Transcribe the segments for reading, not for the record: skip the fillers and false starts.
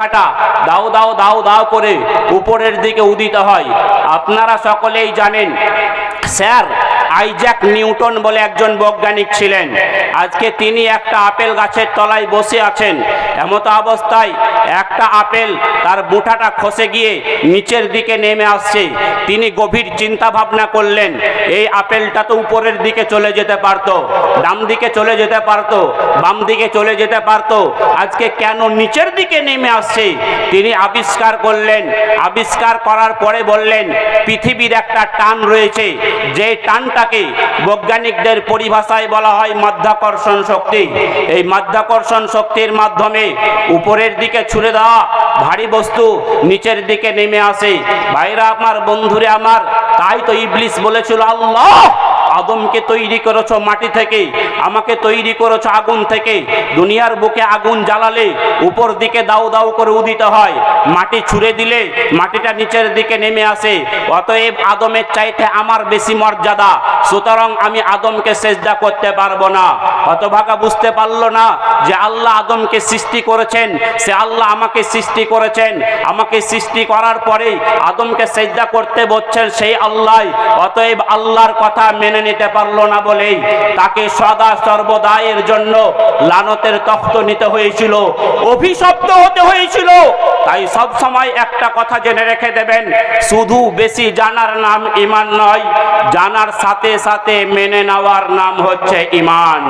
কাটা দাও দাও দাও দাও করে উপরের দিকে উদিত হয়। আপনারা সকলেই জানেন স্যার আইজ্যাক নিউটন বলে একজন বৈজ্ঞানিক ছিলেন। আজকে তিনি একটা আপেল গাছের তলায় বসে আছেন। এমত অবস্থায় একটা আপেল তার মুঠাটা খসে গিয়ে নিচের দিকে নেমে আসছে। তিনি গভীর চিন্তা ভাবনা করলেন, এই আপেলটা তো উপরের দিকে চলে যেতে পারতো, ডান দিকে চলে যেতে পারতো, বাম দিকে চলে যেতে পারতো, আজকে কেন নিচের দিকে নেমে আসছে? তিনি আবিষ্কার করলেন। আবিষ্কার করার পরে বললেন, পৃথিবীর একটা টান রয়েছে, যে টানটাকে বৈজ্ঞানিকদের পরিভাষায় বলা হয় মাধ্যাকর্ষণ শক্তি। এই মাধ্যাকর্ষণ শক্তির মাধ্যমে উপরের দিকে ছুড়ে দেওয়া ভারী বস্তু নিচের দিকে নেমে আসে। ভাইরা আমার, বন্ধুরে আমার, তাই তো ইবলিস বলেছিল, আল্লাহ আদমকে তৈরি করেছো মাটি থেকে, আমাকে তৈরি করেছো আগুন থেকে। দুনিয়ার বুকে আগুন জ্বালালে উপর দিকে দাউ দাউ করে উদিত হয়, মাটি ছুঁড়ে দিলে মাটিটা নিচের দিকে নেমে আসে। অতএব আদমের চাইতে আমার বেশি মর্যাদা, সুতরাং আমি আদমকে সেজদা করতে পারবো না। হতভাগা বুঝতে পারলো না যে আল্লাহ আদমকে সৃষ্টি করেছেন, সে আল্লাহ আমাকে সৃষ্টি করেছেন। আমাকে সৃষ্টি করার পরে আদমকে সেজদা করতে বলছেন সেই আল্লাহ। অতএব আল্লাহর কথা মেনে নিতে পারলো না বলেই তাকে সদা সর্বদা এর জন্য লানতের তখ্ত নিতে হয়েছিল, অভিশপ্ত হতে হয়েছিল। তাই সব সময় একটা কথা জেনে রেখে দেবেন, শুধু বেশি জানার নাম ঈমান নয়, জানার সাথে সাথে মেনে নেওয়ার নাম হচ্ছে ঈমান।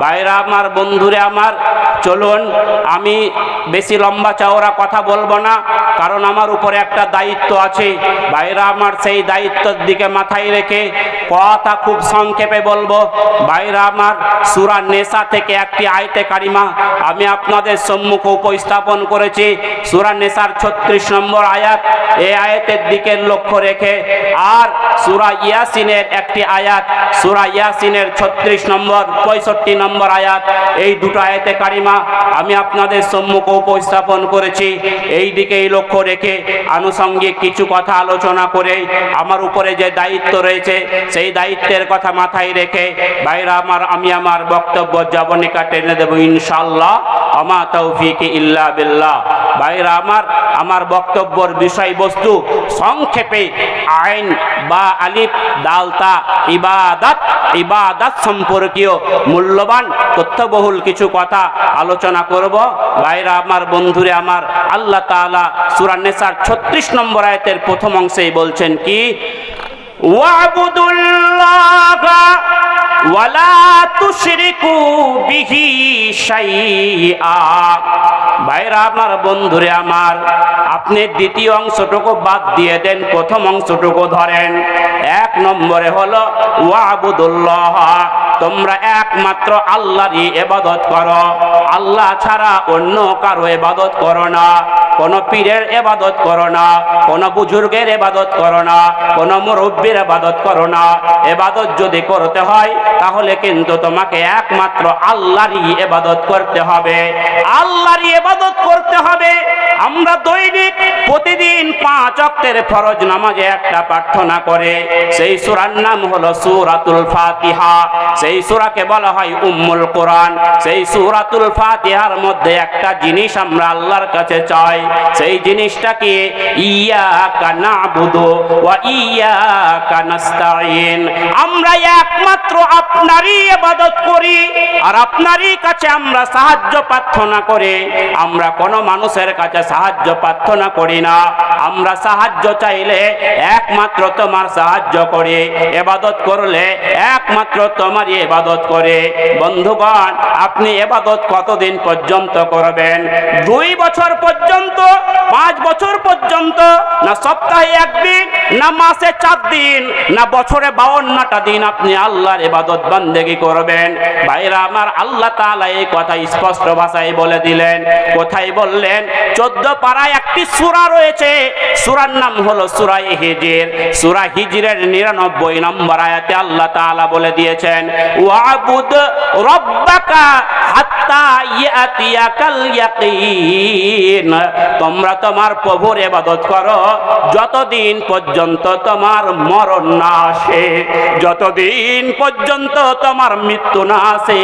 ভাইরা আমার, বন্ধুরে আমার, চলুন আমি বেশি লম্বা চওড়া কথা বলবো না, কারণ আমার উপরে একটা দায়িত্ব আছে। ভাইরা আমার, সেই দায়িত্বের দিকে মাথায় রেখে কথা খুব সংক্ষেপে বলবো। ভাইরা আমার, সূরা নেসা থেকে একটি আয়াতে কারিমা আমি আপনাদের সম্মুখে উপস্থাপন করেছি। সূরা নেসার 36 নম্বর আয়াত, এই আয়াতের দিকে লক্ষ্য রেখে, আর সূরা ইয়াসিনের একটি আয়াত, সূরা ইয়াসিনের 36 নম্বর 65 নম্বর আয়াত, এই দুটো আয়াতে কারিমা আমি আপনাদের সম্মুখে উপস্থাপন করেছি। এই দিকেই লক্ষ্য রেখে আনুষঙ্গিক কিছু কথা আলোচনা করে আমার উপরে যে দায়িত্ব রয়েছে সেই দায়িত্বের কথা মাথায় রেখে ভাইরা আমার, আমি আমার বক্তব্য জীবনিকা টেনে দেব ইনশাআল্লাহ। আমা তৌফিক ইল্লা বিল্লাহ। ভাইরা আমার, আমার বক্তব্যের বিষয়বস্তু সংক্ষেপে আইন বা আলিফ দালতা ইবাদত, ইবাদত সম্পর্কীয় মূল্যবান তথ্যবহুল কিছু কথা আলোচনা করব। ভাইরা আমার, বন্ধুরে আমার, আল্লাহ তাআলা সূরা নেসার 36 নম্বর আয়াতের প্রথম অংশেই বলছেন কি, ওয়াবুদুল্লাহা ওয়ালা তুশরিকু বিহি শাইআ। ভাইরা আমার, বন্ধুরে আমার, আপনি দ্বিতীয় অংশটুকু বাদ দিয়ে দেন, প্রথম অংশটুকু ধরেন। এক নম্বরে হলো ওয়াবুদুল্লাহ, তোমরা একমাত্র আল্লাহরই ইবাদত করো, আল্লাহ ছাড়া অন্য কারো ইবাদত করো না। কোন পীরের ইবাদত করো না, কোন বুজুর্গের ইবাদত করো না, কোন মুরব্বির ইবাদত করো না। ইবাদত যদি করতে হয় তাহলে কিন্তু তোমাকে একমাত্র আল্লাহরই ইবাদত করতে হবে, আল্লাহরই ইবাদত করতে হবে। আমরা দৈনিক প্রতিদিন 5 ওয়াক্তের ফরজ নামাজে একটা প্রার্থনা করে, সেই সূরার নাম হলো সূরাতুল ফাতিহা। সেই সূরাকে বলা হয় উম্মুল কোরআন। সেই সূরাতুল ফাতিহার মধ্যে একটা জিনিস আমরা আল্লাহর কাছে চাই, সেই জিনিসটা কি, ইয়াকা না'বুদু ওয়া ইয়াকা নাস্তাঈন। আমরা একমাত্র আপনারই ইবাদত করি আর আপনারই কাছে আমরা সাহায্য প্রার্থনা করি। আমরা কোনো মানুষের কাছে সাহায্য প্রার্থনা করি না। আমরা সাহায্য চাইলে একমাত্র তোমার সাহায্য করি, ইবাদত করলে একমাত্র তোমারই ইবাদত করে। বন্ধুগণ, আপনি ইবাদত কতদিন পর্যন্ত করবেন? 2 বছর পর্যন্ত, 5 বছর পর্যন্ত, না সপ্তাহে 1 দিন, না মাসে 4 দিন, না বছরে 52টা দিন আপনি আল্লাহর ইবাদত বান্দেগি করবেন? ভাইরা আমার, আল্লাহ তাআলা এই কথা স্পষ্ট ভাষায় বলে দিলেন। কোথায় বললেন? 14 পারায় একটি সূরা রয়েছে, সূরার নাম হলো সূরা হিজর। সূরা হিজরের 99 নম্বর আয়াতে আল্লাহ তাআলা বলে দিয়েছেন, ওয়াবুদ রাব্বাকা হাত্তা হাত্তা ইয়াতিয়াকাল ইয়াকিন, তোমরা তোমার প্রভুর ইবাদত করো যতদিন পর্যন্ত তোমার মরণ না আসে, যতদিন পর্যন্ত তোমার মৃত্যু না আসে,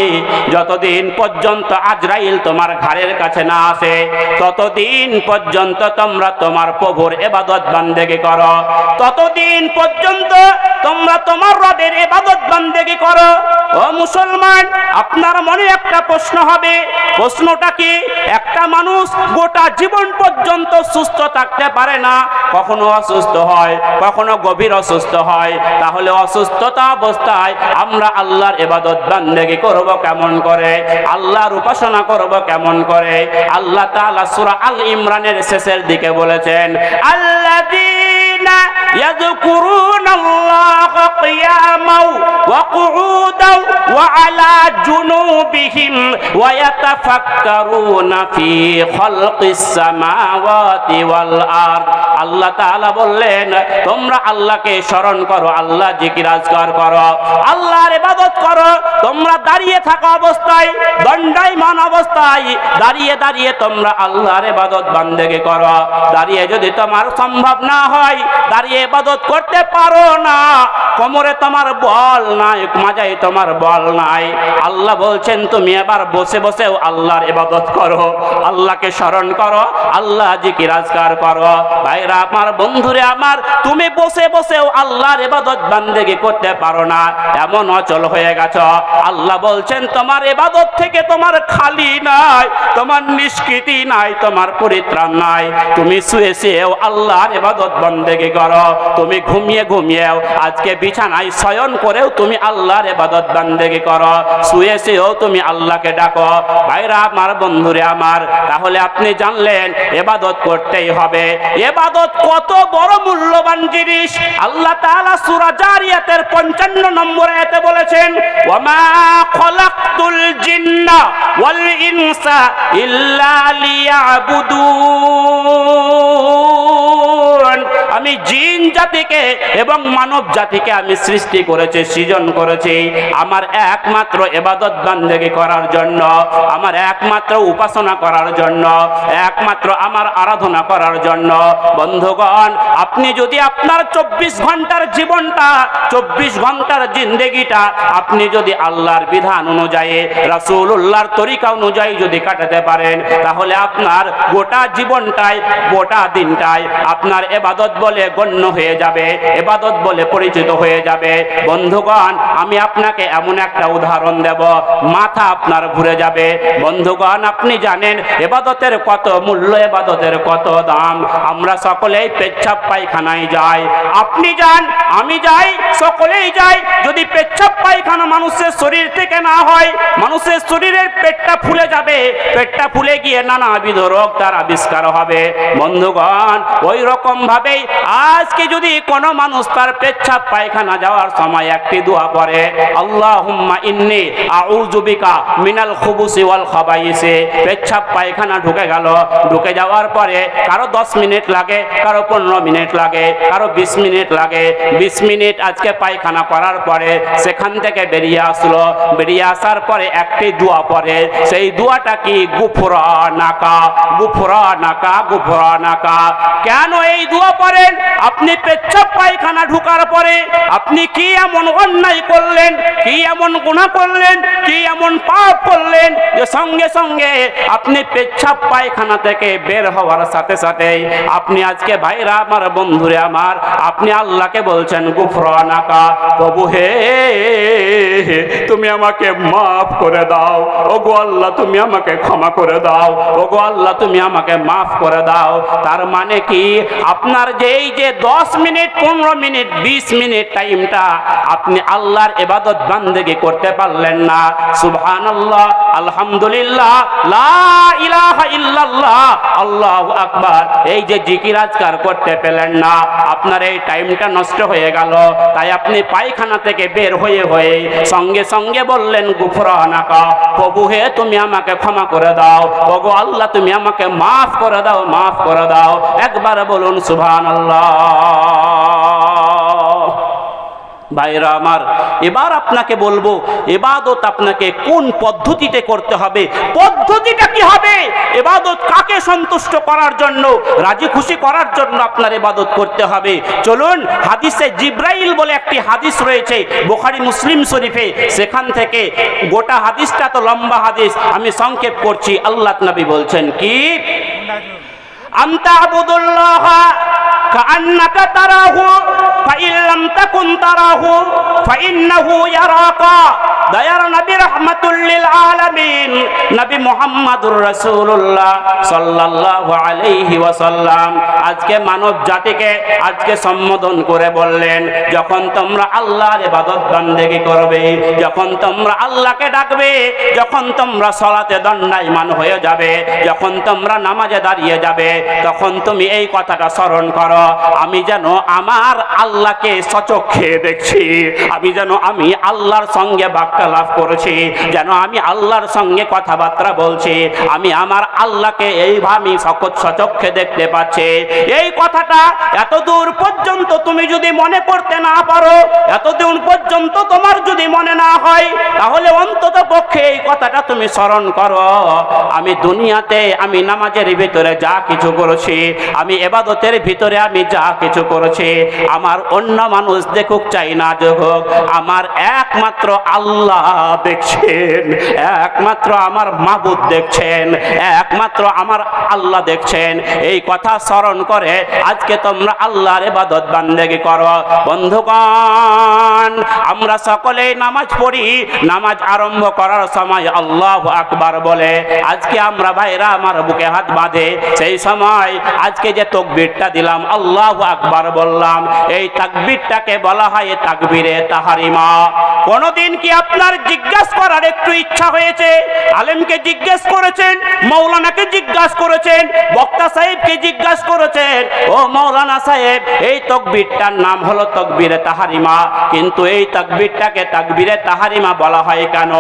যতদিন পর্যন্ত আজরাইল তোমার ঘাড়ের কাছে না আসে, ততদিন পর্যন্ত তোমরা তোমার প্রভুর ইবাদত বান্দেগি করো, ততদিন পর্যন্ত তোমরা তোমার রবের ইবাদত বান্দেগি করো। ও মুসলমান, আপনার মনে একটা প্রশ্ন হবে, প্রশ্নটা কি? একটা মানুষ গোটা জীবন পর্যন্ত সুস্থ থাকতে পারে না, কখনো অসুস্থ হয়, কখনো গভীর অসুস্থ হয়, তাহলে অসুস্থতা অবস্থায় আমরা আল্লাহর ইবাদত বান্দেগি করব কেমন করে, আল্লাহর উপাসনা করব কেমন করে? আল্লাহ তাআলা সূরা আল ইমরানের শেষের দিকে বলেছেন, আল্লাযীনা ইয়াযকুরুনাল্লাহা কিয়ামান ওয়া কুউদান ওয়া আলা জুনুবিহিম ওয়া ইয়াতাফাক্কারুনা ফি খালকিস সামাওয়াতি ওয়াল আরদ। আল্লাহ তাআলা বললেন, তোমরা আল্লাহকে স্মরণ করো, আল্লাহ জিকির আজকার করো, আল্লাহর ইবাদত করো। তোমরা দাঁড়িয়ে থাকা অবস্থায়, দণ্ডায়মান অবস্থায় দাঁড়িয়ে দাঁড়িয়ে তোমরা আল্লাহর ইবাদত বান্দেগি করো। দাঁড়িয়ে যদি তোমার সম্ভব না হয়, দাঁড়িয়ে ইবাদত করতে পারো না, কোমরে তোমার বল নাই, মাজায় তোমার বল নাই, আল্লাহ বলছেন তুমি এবার বসে বসেও আল্লাহর ইবাদত করো, আল্লাহকে স্মরণ করো, আল্লাহ জিকির আজকার করো। ভাইরা আমার, বন্ধুরে আমার, তুমি বসে বসেও আল্লাহর ইবাদত বান্দেগি করতে পারো না, এমন অচল হয়ে গেছো। আল্লাহ বলছেন তোমার ইবাদত থেকে তোমার খালি নাই, তোমার নিষ্কৃতি নাই, তোমার পরিত্রাণ নাই। তুমি শুয়ে শুয়েও আল্লাহর ইবাদত বান্দেগি করো, তুমি ঘুমিয়ে ঘুমিয়েও, আজকে বিছানায় শয়ন করেও তুমি আল্লাহর ইবাদত বান্দেগি করো, শুয়ে শুয়েও তুমি আল্লাহকে ডাকো। ভাইরা আমার, বন্ধুরে আমার, তাহলে আপনি জানলেন ইবাদত করতেই হবে। ইবাদত কত বড় মূল্যবান জিনিস। আল্লাহ তাআলা সূরা জারিয়াতের 55 নম্বর আয়াতে বলেছেন, ওয়া মা খালাকতুল জিন্না ওয়াল ইনসা ইল্লা লিয়াবুদুন, আমি জিন জাতিকে এবং মানব জাতিকে আমি সৃষ্টি করেছি, সৃজন করেছি আমার একমাত্র ইবাদত বান্দেগি করার জন্য, আমার একমাত্র উপাসনা করার জন্য, একমাত্র আমার আরাধনা করার জন্য। বন্ধুগণ, আপনি যদি আপনার 24 ঘন্টার জীবনটা, 24 ঘন্টার জিন্দেগিটা আপনি যদি আল্লাহর বিধান অনুযায়ী, রাসূলুল্লাহর তরিকা অনুযায়ী যদি কাটাতে পারেন, তাহলে আপনার গোটা জীবনটাই, গোটা দিনটাই আপনার ইবাদত বলে গণ্য হয়ে যাবে, ইবাদত বলে পরিচিত হয়ে যাবে। বন্ধুগণ, আমি আপনাকে এমন একটা উদাহরণ দেব, মাথা আপনার ঘুরে যাবে। বন্ধুগণ, আপনি জানেন ইবাদতের কত মূল্য, ইবাদতের কত দাম। আমরা সকলেই পেচ্ছাপ পায়খানায় যাই, আপনি যান, আমি যাই, সকলেই যাই। যদি পেচ্ছাপ পায়খানা মানুষের শরীর থেকে না হয়, মানুষের শরীরের পেটটা ফুলে যাবে, পেটটা ফুলে গিয়ে নানাবিধ রোগ তার আবিষ্কার হবে। বন্ধুগণ, ওই রকম ভাবেই আজকে যদি কোনো মানুষ তার পেচ্ছাপ পায়খানা যাওয়ার সময় একটি দোয়া পড়ে, আল্লাহুম্মা ইন্নী আউযু বিকা মিনাল খুবুসি ওয়াল খাবাইসি, পেচ্ছাপ পায়খানা ঢুকে গেল, ঢুকে যাওয়ার পরে কারো 10 মিনিট লাগে, কারো 15 মিনিট লাগে, কারো 20 মিনিট লাগে। 20 মিনিট আজকে পায়খানা করার পরে সেখান থেকে বেরিয়ে আসলো, বেরিয়ে আসার পরে একটি দোয়া পড়ে, সেই দোয়াটা কি? গুফরানাকা, গুফরানাকা, গুফরানাকা। কেন এই দোয়া পড়েন? আপনি পেচ্ছাপ পায়খানা ঢোকার পরে আপনি কি এমন অন্যায় করলেন, কি এমন গুনাহ করলেন, কি এমন পাপ করলেন যে সঙ্গে সঙ্গে আপনি পেচ্ছাপ পায়খানা থেকে বের হওয়ার সাথে সাথেই আপনি আজকে, ভাইরা আমার, বন্ধুরে আমার, আপনি আল্লাহকে বলছেন, গুফরানাকা, প্রভু হে, তুমি আমাকে মাফ করে দাও, ওগো আল্লাহ তুমি আমাকে ক্ষমা করে দাও, ওগো আল্লাহ তুমি আমাকে মাফ করে দাও। তার মানে কি? আপনার যে এই যে 10 মিনিট, 15 মিনিট, 20 মিনিট টাইমটা আপনি আল্লাহর ইবাদত বান্দেগি করতে পারলেন না। সুবহানাল্লাহ, আলহামদুলিল্লাহ, লা ইলাহা ইল্লাল্লাহ, আল্লাহু আকবার, এই যে জিকির আজকার করতে পেলেন না, আপনার এই টাইমটা নষ্ট হয়ে গেল। তাই আপনি পায়খানা থেকে বের হয়ে সঙ্গে সঙ্গে বললেন, গুফরানাকা, প্রভু হে তুমি আমাকে ক্ষমা করে দাও, ওগো আল্লাহ তুমি আমাকে মাফ করে দাও, মাফ করে দাও। একবার বলুন সুবহানাল্লাহ। ভাইরা আমার, এবার আপনাকে বলবো ইবাদত আপনাকে কোন পদ্ধতিতে করতে হবে, পদ্ধতিটা কি হবে, ইবাদত কাকে সন্তুষ্ট করার জন্য, রাজি খুশি করার জন্য আপনার ইবাদত করতে হবে। চলুন, হাদিসে জিব্রাইল বলে একটি হাদিস রয়েছে বুখারী মুসলিম শরীফে, সেখান থেকে গোটা হাদিসটা তো লম্বা হাদিস, আমি সংক্ষেপ করছি। আল্লাহ নবী বলছেন কি, আনতা আবুদুল্লাহ কাআন্নাকা তারাহু ফাইন লাম তাকুন তারাহু ফাইন্নাহু ইয়ারাকা। দয়ার নবী রাহমাতুল লিল আলামিন নবী মুহাম্মদুর রাসূলুল্লাহ সাল্লাল্লাহু আলাইহি ওয়াসাল্লাম আজকে মানব জাতিকে আজকে সম্বোধন করে বললেন, যখন তোমরা আল্লাহর ইবাদত বন্দেগী করবে, যখন তোমরা আল্লাহকে ডাকবে, যখন তোমরা সালাতে দণ্ডায়মান হয়ে যাবে, যখন তোমরা নামাজে দাঁড়িয়ে যাবে, তখন তুমি এই কথাটা স্মরণ করো, আমি যেন আমার আল্লাহকে সচক্ষে দেখছি, আমি যেন আমি আল্লাহর সঙ্গে বাক্যালাপ করেছি, যেন আমি আল্লাহর সঙ্গে কথাবার্তা বলছি, আমি আমার আল্লাহকে এইভাবে সচক্ষে দেখতে পাচ্ছি। এই কথাটা এতদূর পর্যন্ত তুমি যদি মনে করতে না পারো, এতদূর পর্যন্ত তোমার যদি মনে না হয়, তাহলে অন্তত পক্ষে এই কথাটা তুমি স্মরণ করো, আমি দুনিয়াতে আমি নামাজের ভিতরে যা কিছু করেছি, আমি ইবাদতের ভিতরে আমি যা কিছু করেছি, আমার অন্য মানুষ দেখুক চাই না দেখুক, আমার একমাত্র আল্লাহ দেখছেন, একমাত্র আমার মাবুদ দেখছেন, একমাত্র আমার আল্লাহ দেখছেন। এই কথা স্মরণ করে আজকে তোমরা আল্লাহর ইবাদত বান্দেগী করো। বন্ধুগণ, আমরা সকলেই নামাজ পড়ি, নামাজ আরম্ভ করার সময় আল্লাহু আকবার বলে, আজকে আমরা ভাইরা আমার বুকে হাত বাঁধে সেই সময় আজকে যে তাকবীরটা দিলাম, আল্লাহু আকবার বললাম, এই তাকবীরটাকে বলা হয় তাকবীরে তাহরিমা। কোনদিন কি আপনার জিজ্ঞাসা করার একটু ইচ্ছা হয়েছে? আলেমকে জিজ্ঞেস করেছেন, মাওলানাকে জিজ্ঞাসা করেছেন, বক্তা সাহেবকে জিজ্ঞাসা করেছেন, ও মাওলানা সাহেব এই তাকবীরটার নাম হলো তাকবীরে তাহরিমা, কিন্তু এই তাকবীরটাকে তাকবীরে তাহরিমা বলা হয় কেন?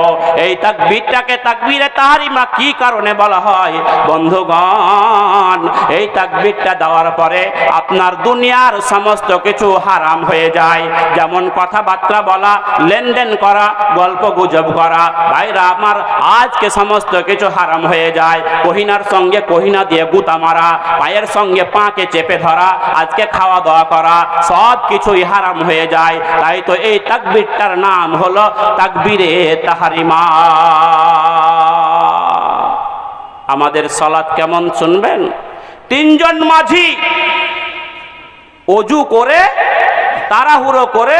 এই তাকবীরটাকে তাকবীরে তাহরিমা কি কারণে বলা হয়? বন্ধুগণ, এই তাকবীরটা দেওয়ার পরে আপনার দুনিয়ার সমস্ত কিছু হারাম হয়ে যায়, যেমন কথাবার্তা বলা, লেনদেন করা, গল্প গুজব করা, ভাইরা আমার আজকে সমস্ত কিছু হারাম হয়ে যায়। কহিনার সঙ্গে কহিনা দিয়ে গুতা মারা, পায়ের সঙ্গে পাকে চেপে ধরা, আজকে খাওয়া দাওয়া করা, সব কিছুই হারাম হয়ে যায়। তাই তো এই তাকবীরটার নাম হলো তাকবীরে তাহরিমা। আমাদের সালাত কেমন শুনবেন? তিনজন মাঝি অজু করে তাড়াহুড়ো করে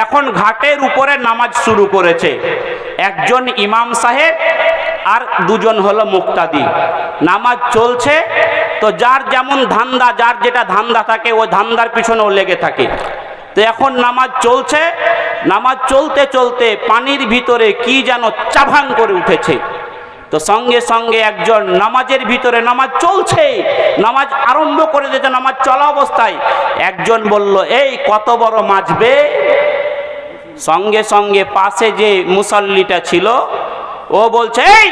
এখন ঘাটের উপরে নামাজ শুরু করেছে। একজন ইমাম সাহেব আর দুজন হলো মুক্তাদি। নামাজ চলছে, তো যার যেমন ধান্দা, যার যেটা ধান্দা থাকে ওই ধান্দার পিছনেও লেগে থাকে। তো এখন নামাজ চলছে, নামাজ চলতে চলতে পানির ভিতরে কি যেন চাভাং করে উঠেছে। তো সঙ্গে সঙ্গে একজন নামাজের ভিতরে, নামাজ চলছে, নামাজ আরম্ভ করে দিয়েছে, নামাজ চলা অবস্থায় একজন বলল, এই কত বড় মাছবে? সঙ্গে সঙ্গে পাশে যে মুসল্লিটা ছিল ও বলছে, এই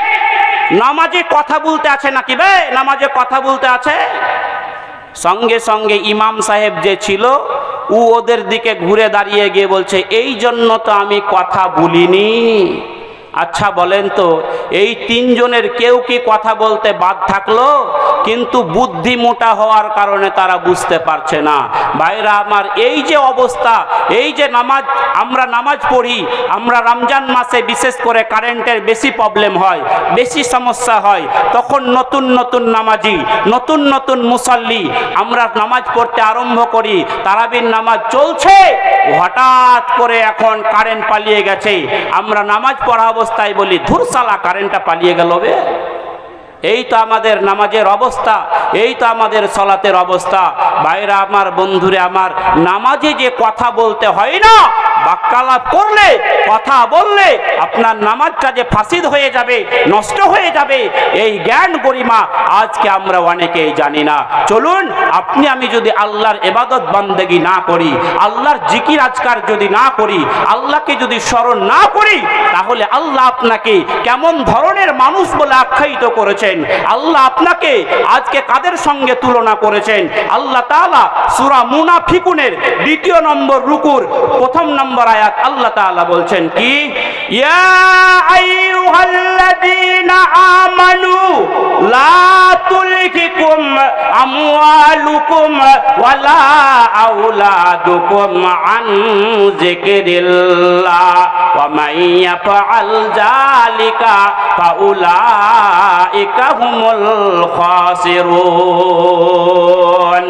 নামাজে কথা বলতে আছে নাকি বে? নামাজে কথা বলতে আছে? সঙ্গে সঙ্গে ইমাম সাহেব যে ছিল ও ওদের দিকে ঘুরে দাঁড়িয়ে গিয়ে বলছে, এই জন্য তো আমি কথা বলিনি। আচ্ছা বলেন তো, এই তিনজনের কেউ কি কথা বলতে বাদ থাকলো? কিন্তু বুদ্ধি মোটা হওয়ার কারণে তারা বুঝতে পারছে না। ভাইরা আমার, এই যে অবস্থা, এই যে নামাজ, আমরা নামাজ পড়ি, আমরা রমজান মাসে বিশেষ করে কারেন্টের বেশি প্রবলেম হয়, বেশি সমস্যা হয়, তখন নতুন নতুন নামাজি, নতুন নতুন মুসল্লি আমরা নামাজ পড়তে আরম্ভ করি, তারাবির নামাজ চলছে, হঠাৎ করে এখন কারেন্ট পালিয়ে গেছে, আমরা নামাজ পড়া অবস্থায় বলি, ধুর সালা কারেন্টটা পালিয়ে গেল বে। এই তো আমাদের নামাজের অবস্থা, এই তো আমাদের সালাতের অবস্থা। ভাইরা আমার, বন্ধুরে আমার, নামাজে যে কথা বলতে হয় না, বাক্যালাপ করলে, কথা বললে আপনার নামাজটা যে ফাসিদ হয়ে যাবে, নষ্ট হয়ে যাবে, এই জ্ঞান গরিমা আজকে আমরা অনেকেই জানি না। চলুন, আপনি আমি যদি আল্লাহর ইবাদত বান্দেগি না করি, আল্লাহর জিকির আজকার যদি না করি, আল্লাহকে যদি স্মরণ না করি, তাহলে আল্লাহ আপনাকে কেমন ধরনের মানুষ বলে আখ্যায়িত করেছেন, আল্লাহ আপনাকে আজকে কাদের সঙ্গে তুলনা করেছেন। আল্লাহ তাআলা সূরা মুনাফিকুনের 2 নম্বর রুকুর 1 নম্বর আয়াত আল্লাহ তাআলা বলছেন কি, ইয়া আইয়ুহাল্লাযীনা আমানু লা তুলহিকুম আমওয়ালুকুম ওয়ালা আওলাদুকুম আন যিকরিল্লাহ ওয়া মান ইয়াফআল যালিকা ফাউলাইকা হুমুল খাসিরুন।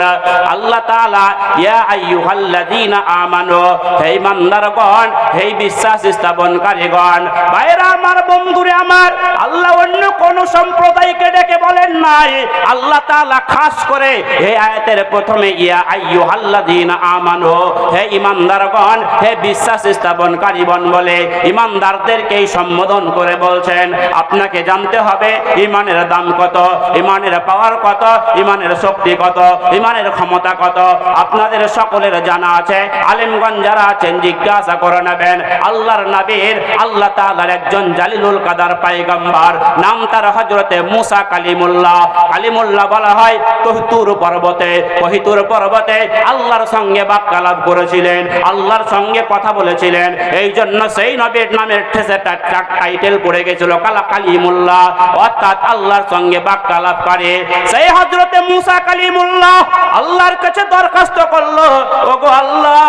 আল্লাহ তাআলা ইয়া আইয়ুহাল্লাযীনা আমানু, হে ইমানদারগণ, হে বিশ্বাস স্থাপনকারীগণ, ভাইরা আমার, বন্ধুরে আমার, আল্লাহ অন্য কোন সম্প্রদায়কে ডেকে বলেন নাই, আল্লাহ তাআলা খাস করে এই আয়াতের প্রথমে ইয়া আইয়ুহাল্লাযীনা আমানু, হে ইমানদারগণ, হে বিশ্বাস স্থাপনকারীগণ বলে ইমানদারদেরকেই সম্বোধন করে বলছেন। আপনাকে জানতে হবে ইমানের দাম কত, ইমানের পাওয়ার কত, ইমানের শক্তি কত, ইমানের ক্ষমতা কত, আপনাদের সকলের জানা আছে। আলেমগণ যারা আছেন জিজ্ঞাসা করে নেবেন। আল্লাহর নবীর, আল্লাহ তাআলার একজন জালিলুল কাদার পয়গম্বর, নাম তার হযরতে মুসা কালিমুল্লাহ। কালিমুল্লাহ বলা হয় কহিতুর পর্বতে, কহিতুর পর্বতে আল্লাহর সঙ্গে বাক্যালাপ করেছিলেন, আল্লাহর সঙ্গে কথা বলেছিলেন। এই জন্য সেই নবীর নামের ঠেসে টাইটেল পড়ে গেছিল কালিমুল্লাহ, অর্থাৎ আল্লাহর সঙ্গে বাক্যালাপ করে। সেই হযরতে মুসা কালিমুল্লাহ আল্লাহর কাছে দরখাস্ত করলো, ওগো আল্লাহ,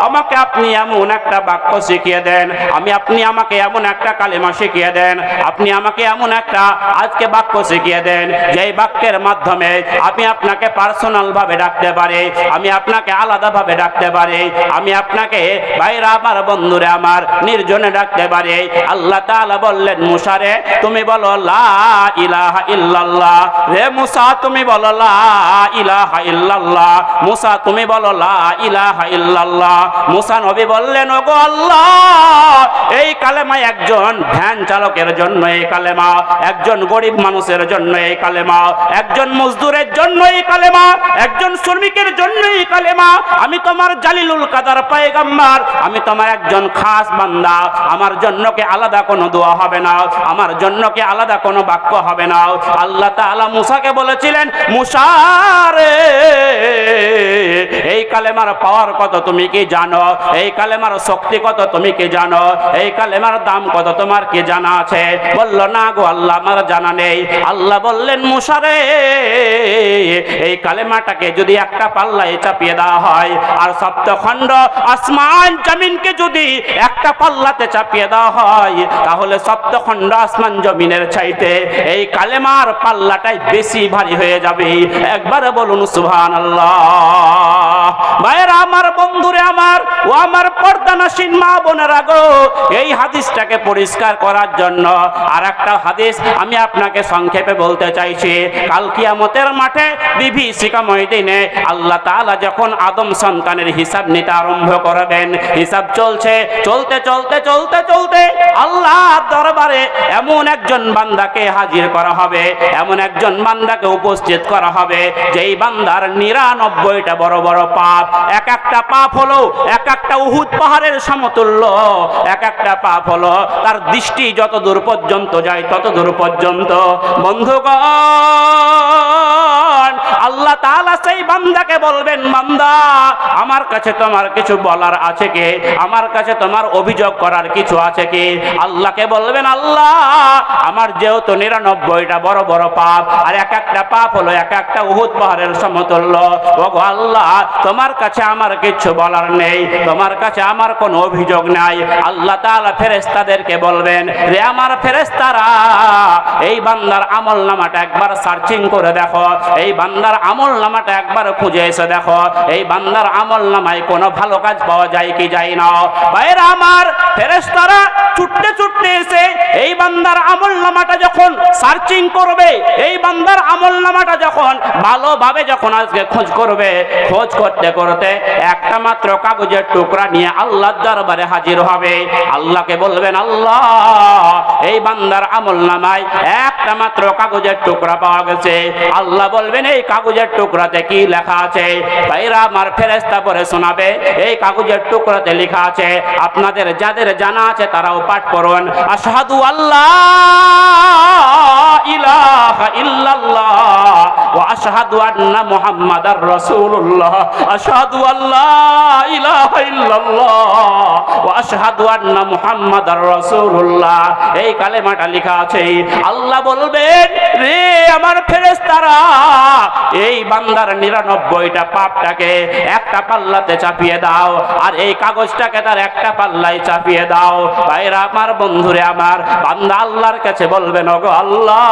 আমাকে আপনি এমন একটা বাক্য শিখিয়ে দেন, আপনি আমাকে এমন একটা কালেমা শিখিয়ে দেন, আপনি আমাকে এমন একটা আজকে বাক্য শিখিয়ে দেন, যেই বাক্যের মাধ্যমে আমি আপনাকে পার্সোনাল ভাবে ডাকতে পারি, আমি আপনাকে আলাদা ভাবে ডাকতে পারি, আমি আপনাকে ভাইরা আমার, বন্ধুরে আমার, নির্জনে ডাকতে পারি। আল্লাহ তাআলা বললেন, মুসা রে, তুমি বলো লা ইলাহা ইল্লাল্লাহ। রে মুসা, তুমি বলো লা ইলাহা ইল্লাল্লাহ। মুসা, তুমি বলো লা ইলাহা ইল্লাল্লাহ। মুসা নবী বললেন, ওগো আল্লাহ, এই কালেমা একজন ভ্যান চালকের জন্য এই কালেমা, একজন গরিব মানুষের জন্য এই কালেমা, একজন মজদুরের জন্য এই কালেমা, একজন শ্রমিকের জন্য এই কালেমা। আমি তোমার জালিলুল কাদার পয়গম্বর, আমি তোমার একজন খাস বান্দা, আমার জন্য কি আলাদা কোনো দোয়া হবে না, আমার জন্য কি আলাদা কোনো বাক্য হবে না। আল্লাহ তাআলা মুসাকে বলেছিলেন, মুসা রে, এই কালেমার পাওয়ার কত তুমি কি জানো, এই কালেমার শক্তি কত তুমি কি জানো, এই কালেমার দাম কত তোমার কি জানা আছে? বলল, না গো আল্লাহ, আমার জানা নেই। আল্লাহ বললেন, মুসা রে, এই কালেমাটাকে যদি একটা পাল্লায় চাপিয়ে দেওয়া হয়, আর সপ্তখণ্ড আসমান জমিনকে যদি একটা পাল্লাতে চাপিয়ে দেওয়া হয়, তাহলে সপ্তখণ্ড আসমান জমিনের চাইতে এই কালেমার পাল্লাটাই বেশি ভারী হয়ে যাবে। একবারে বলুন সুবহানাল্লাহ। ভাইরা আমার, বন্ধুরে আমার, ও আমার পর্দানাসীন মা বোনেরা গো, এই হাদিসটাকে পরিষ্কার করার জন্য আর একটা হাদিস আমি আপনাকে সংক্ষেপে বলতে চাইছি। কাল কিয়ামতের মাঠে বিভীষিকাময় দিনে আল্লাহ তাআলা যখন আদম সন্তানের হিসাব নিতে আরম্ভ করবেন, হিসাব চলছে, চলতে চলতে চলতে চলতে আল্লাহ দরবারে এমন একজন বান্দাকে হাজির করা হবে, এমন একজন বান্দাকে উপস্থিত করা হবে, যেই বান্দার 99টা বড় বড় পাপ। এক একটা পাপ হলো এক একটা উহুদ পাহাড়ের সমতুল্য, এক একটা পাপ হলো তার দৃষ্টি যত দূর পর্যন্ত যায় তত দূর পর্যন্ত। বন্ধুগণ, আল্লাহ তাআলা সেই বান্দাকে বলবেন, বান্দা, আমার কাছে তোমার কিছু বলার আছে কি, আমার কাছে তোমার অভিযোগ করার কিছু আছে কি? আল্লাহকে বলবেন, আল্লাহ, আমার যেহেতু 99টা বড় বড় পাপ, আর এক একটা পাপ হলো এক একটা উহুদ পাহাড়ের সমতুল্য, ওগো আল্লাহ, তোমার কাছে আমার কিছু বলার নেই, তোমার কাছে আমার কোনো অভিযোগ নাই। আল্লাহ তাআলা ফেরেশতাদেরকে বলবেন, রে আমার ফেরেশতারা, এই বান্দার আমল নামাটা একবার সার্চিং করে দেখো, এই বান্দার আমল আমল নামাটা একবার খুঁজে এসে দেখো এই বান্দার আমল নামায় কোনো ভালো কাজ পাওয়া যায় কি যায় না। ভাইরা আমার, ফেরেশতারা ছুটতে ছুটতে এসে এই বান্দার আমল নামাটা যখন সার্চিং করবে, এই বান্দার আমল নামাটা যখন ভালোভাবে যখন আজকে খোঁজ করবে, খোঁজ করতে করতে একটা মাত্র কাগজের টুকরা নিয়ে আল্লাহর দরবারে হাজির হবে। আল্লাহকে বলবেন, আল্লাহ এই বান্দার আমল নামায় একটা মাত্র কাগজের টুকরা পাওয়া গেছে। আল্লাহ বলবেন, এই কাগজের টুকরাতে কি লেখা আছে? ভাইরা আমার, ফেরেশতা পড়ে শোনাবে। এই কাগজের টুকরাতে লেখা আছে, আপনাদের যাদের জানা আছে তারাও পাঠ করুন, আশহাদু আল্লাহ ইলাহা ইল্লাল্লাহ ওয়া আশহাদু আন্না মুহাম্মাদার রাসূলুল্লাহ, আশহাদু আল্লাহ ইলাহা ইল্লাল্লাহ ওয়া আশহাদু আন্না মুহাম্মাদার রাসূলুল্লাহ। এই কালেমাটা লেখা আছে। আল্লাহ বলবেন, রে আমার ফেরেশতারা, এই বান্দার 99টা পাপটাকে একটা পাল্লাতে চাপিয়ে দাও, আর এই কাগজটাকে তার একটা পাল্লায় চাপিয়ে দাও। ভাইরা আমার, বন্ধুরে আমার, বান্দা আল্লাহর কাছে বলবেন, ওগো আল্লাহ,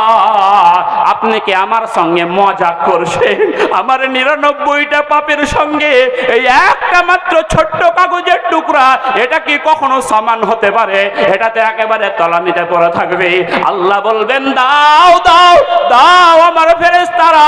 আপনি কি আমার সঙ্গে মজাক করছেন? আমার 99টা পাপের সঙ্গে এই একটা মাত্র ছোট্ট কাগজের টুকরা, এটা কি কখনো সমান হতে পারে? এটাতে একেবারে তলানিতে পড়ে থাকবে। আল্লাহ বলবেন, দাও দাও দাও আমার ফেরেশতারা,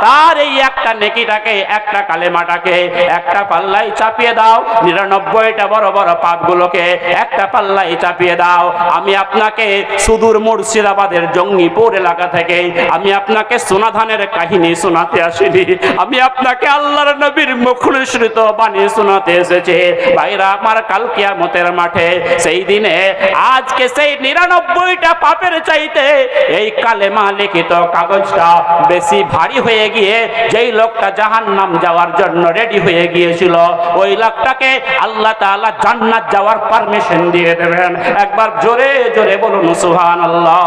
তার এই একটা নেকিটাকে, একটা কালেমাটাকে একটা পাল্লায় চাপিয়ে দাও, 99টা বড় বড় পাপগুলোকে একটা পাল্লায় চাপিয়ে দাও। আমি আপনাকে সুদূর মুর্শিদাবাদের জঙ্গিপুর এলাকা থেকে আমি আপনাকে সোনাধানের কাহিনী শোনাতে আসিনি, আমি আপনাকে আল্লাহর নবীর মুখনিসৃত বাণী শোনাতে এসেছে। ভাইরা আমার, কাল কিয়ামতের মাঠে সেই দিনে আজকে সেই 99টা পাপের চাইতে এই কালেমা লিখিত কাগজটা বেশি ভারী হয়ে গিয়ে যেই লোকটা জাহান্নাম যাওয়ার জন্য রেডি হয়ে গিয়েছিল, ওই লোকটাকে আল্লাহ তাআলা জান্নাত যাওয়ার পারমিশন দিয়ে দেবেন। একবার জোরে জোরে বলুন সুবহানাল্লাহ।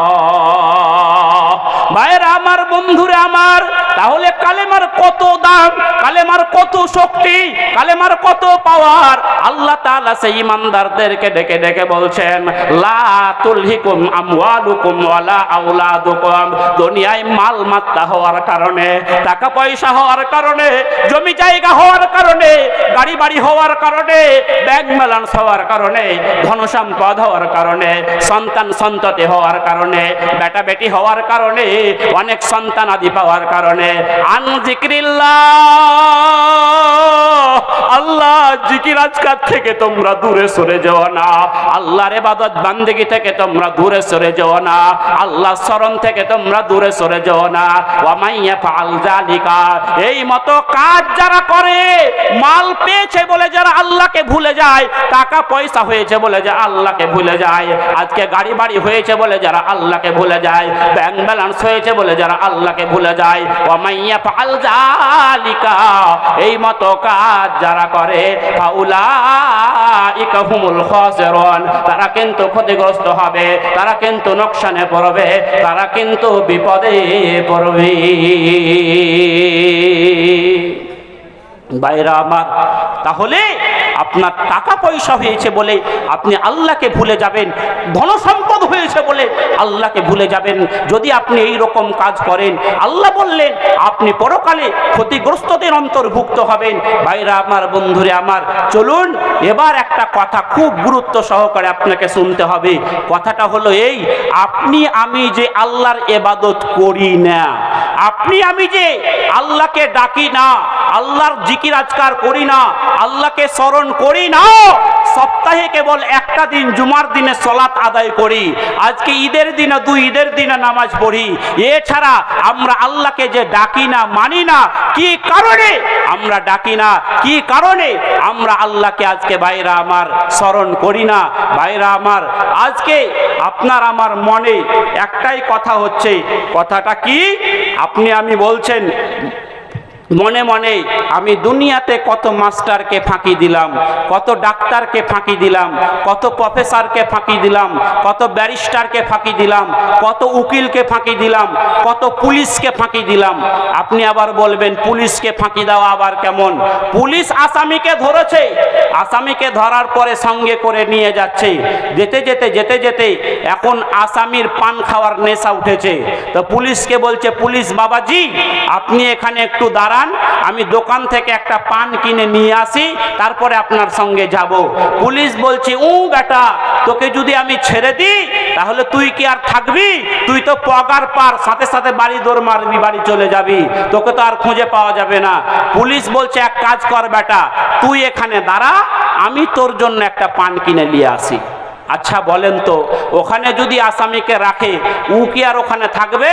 ভাইরা আমার, বন্ধুরে আমার, তাহলে কালেমার কত দাম, কালেমার কত শক্তি, কালেমার কত পাওয়ার। আল্লাহ তাআলা সেই ইমানদারদেরকে ডেকে ডেকে বলছেন, লা তুলহিকুম আমওয়ালুকুম ওয়ালা আওলাদুকুম। দুনিয়ায় মাল মাত্তা হওয়ার কারণে, টাকা পয়সা হওয়ার কারণে, জমি জায়গা হওয়ার কারণে, গাড়ি বাড়ি হওয়ার কারণে, ব্যাংক ব্যালেন্স হওয়ার কারণে, ধন সম্পদ হওয়ার কারণে, সন্তান সন্ততি হওয়ার কারণে, বেটা বেটি হওয়ার কারণে, অনেক সন্তান আদি পাওয়ার কারণে, আন জিকিরিল্লাহ, আল্লাহ জিকির আজকার থেকে তোমরা দূরে সরে যাও না, আল্লাহর ইবাদত বান্দেগী থেকে তোমরা দূরে সরে যাও না, আল্লাহ স্মরণ থেকে তোমরা দূরে সরে যাও না। ওয়া মাইয়া ফাআল যালিকা, এই মতো কাজ যারা করে, মাল পেয়েছে বলে যারা আল্লাহকে ভুলে যায়, টাকা পয়সা হয়েছে বলে যারা আল্লাহকে ভুলে যায়, আজকে গাড়ি বাড়ি হয়েছে বলে যারা আল্লাহকে ভুলে যায়, ব্যাংক ব্যালেন্স হয়েছে বলে যারা আল্লাহকে ভুলে যায়, ওয়া মাইয়া ফাআল যালিকা, এই মতো কাজ যারা করে, ফাউলাইকা হুমুল খাসিরুন, তারা কিন্তু ক্ষতিগ্রস্ত হবে, তারা কিন্তু নোকসানে পড়বে, তারা কিন্তু বিপদে পড়বে। ভাইরা আমার, তাহলে আপনার টাকা পয়সা হয়েছে বলে আপনি আল্লাহকে ভুলে যাবেন, ধন সম্পদ হয়েছে বলে আল্লাহকে ভুলে যাবেন। যদি আপনি এই রকম কাজ করেন, আল্লাহ বললেন আপনি পরকালে ক্ষতিগ্রস্তদের অন্তর্ভুক্ত হবেন। ভাইরা আমার, বন্ধুরে আমার, চলুন এবার একটা কথা খুব গুরুত্ব সহকারে আপনাকে শুনতে হবে। কথাটা হলো এই, আপনি আমি যে আল্লাহর ইবাদত করি না, আপনি আমি যে আল্লাহকে ডাকি না, আল্লাহর জিকির আজকার করি না, আল্লাহকে স্মরণ করি না, সপ্তাহে কেবল একটা দিন জুমার দিনে সালাত আদায় করি, আজকে ঈদের দিনে 2 ঈদের দিনে নামাজ পড়ি, এছাড়া আমরা আল্লাহকে যে ডাকি না, মানি না, কি কারণে আমরা ডাকি না, কি কারণে আমরা আল্লাহকে আজকে ভাইরা আমার স্মরণ করি না? ভাইরা আমার, আজকে আপনার আমার মনে একটাই কথা হচ্ছে, কথাটা কি? আপনি আমি বলছেন মনে মনে আমি দুনিয়াতে কত মাস্টারকে ফাঁকি দিলাম, কত ডাক্তারকে ফাঁকি দিলাম, কত প্রফেসরকে ফাঁকি দিলাম, কত ব্যারিস্টারকে ফাঁকি দিলাম, কত উকিলকে ফাঁকি দিলাম, কত পুলিশকে ফাঁকি দিলাম। আপনি আবার বলবেন পুলিশকে ফাঁকি দেওয়া আবার কেমন? পুলিশ আসামিকে ধরেছে, আসামিকে ধরার পরে সঙ্গে করে নিয়ে যাচ্ছে, যেতে যেতে যেতে যেতে এখন আসামির পান খাওয়ার নেশা উঠেছে। তো পুলিশকে বলছে, পুলিশ বাবাজি আপনি এখানে একটু দাঁড়ান, আমি দোকান থেকে একটা পান কিনে নিয়ে আসি, তারপরে আপনার সঙ্গে যাব। পুলিশ বলছে, বেটা তোকে যদি আমি ছেড়ে দিই তাহলে তুই কি আর থাকবি? তুই তো পগার পার, সাথে সাথে বাড়ি দৌড় মারবি, বাড়ি চলে যাবি, তোকে তো আর খুঁজে পাওয়া যাবে না। পুলিশ বলছে, এক কাজ কর বেটা, তুই এখানে দাঁড়া, আমি তোর জন্য একটা পান কিনে নিয়ে আসি। আচ্ছা বলেন তো, ওখানে যদি আসামিকে রাখে ও কি আর ওখানে থাকবে?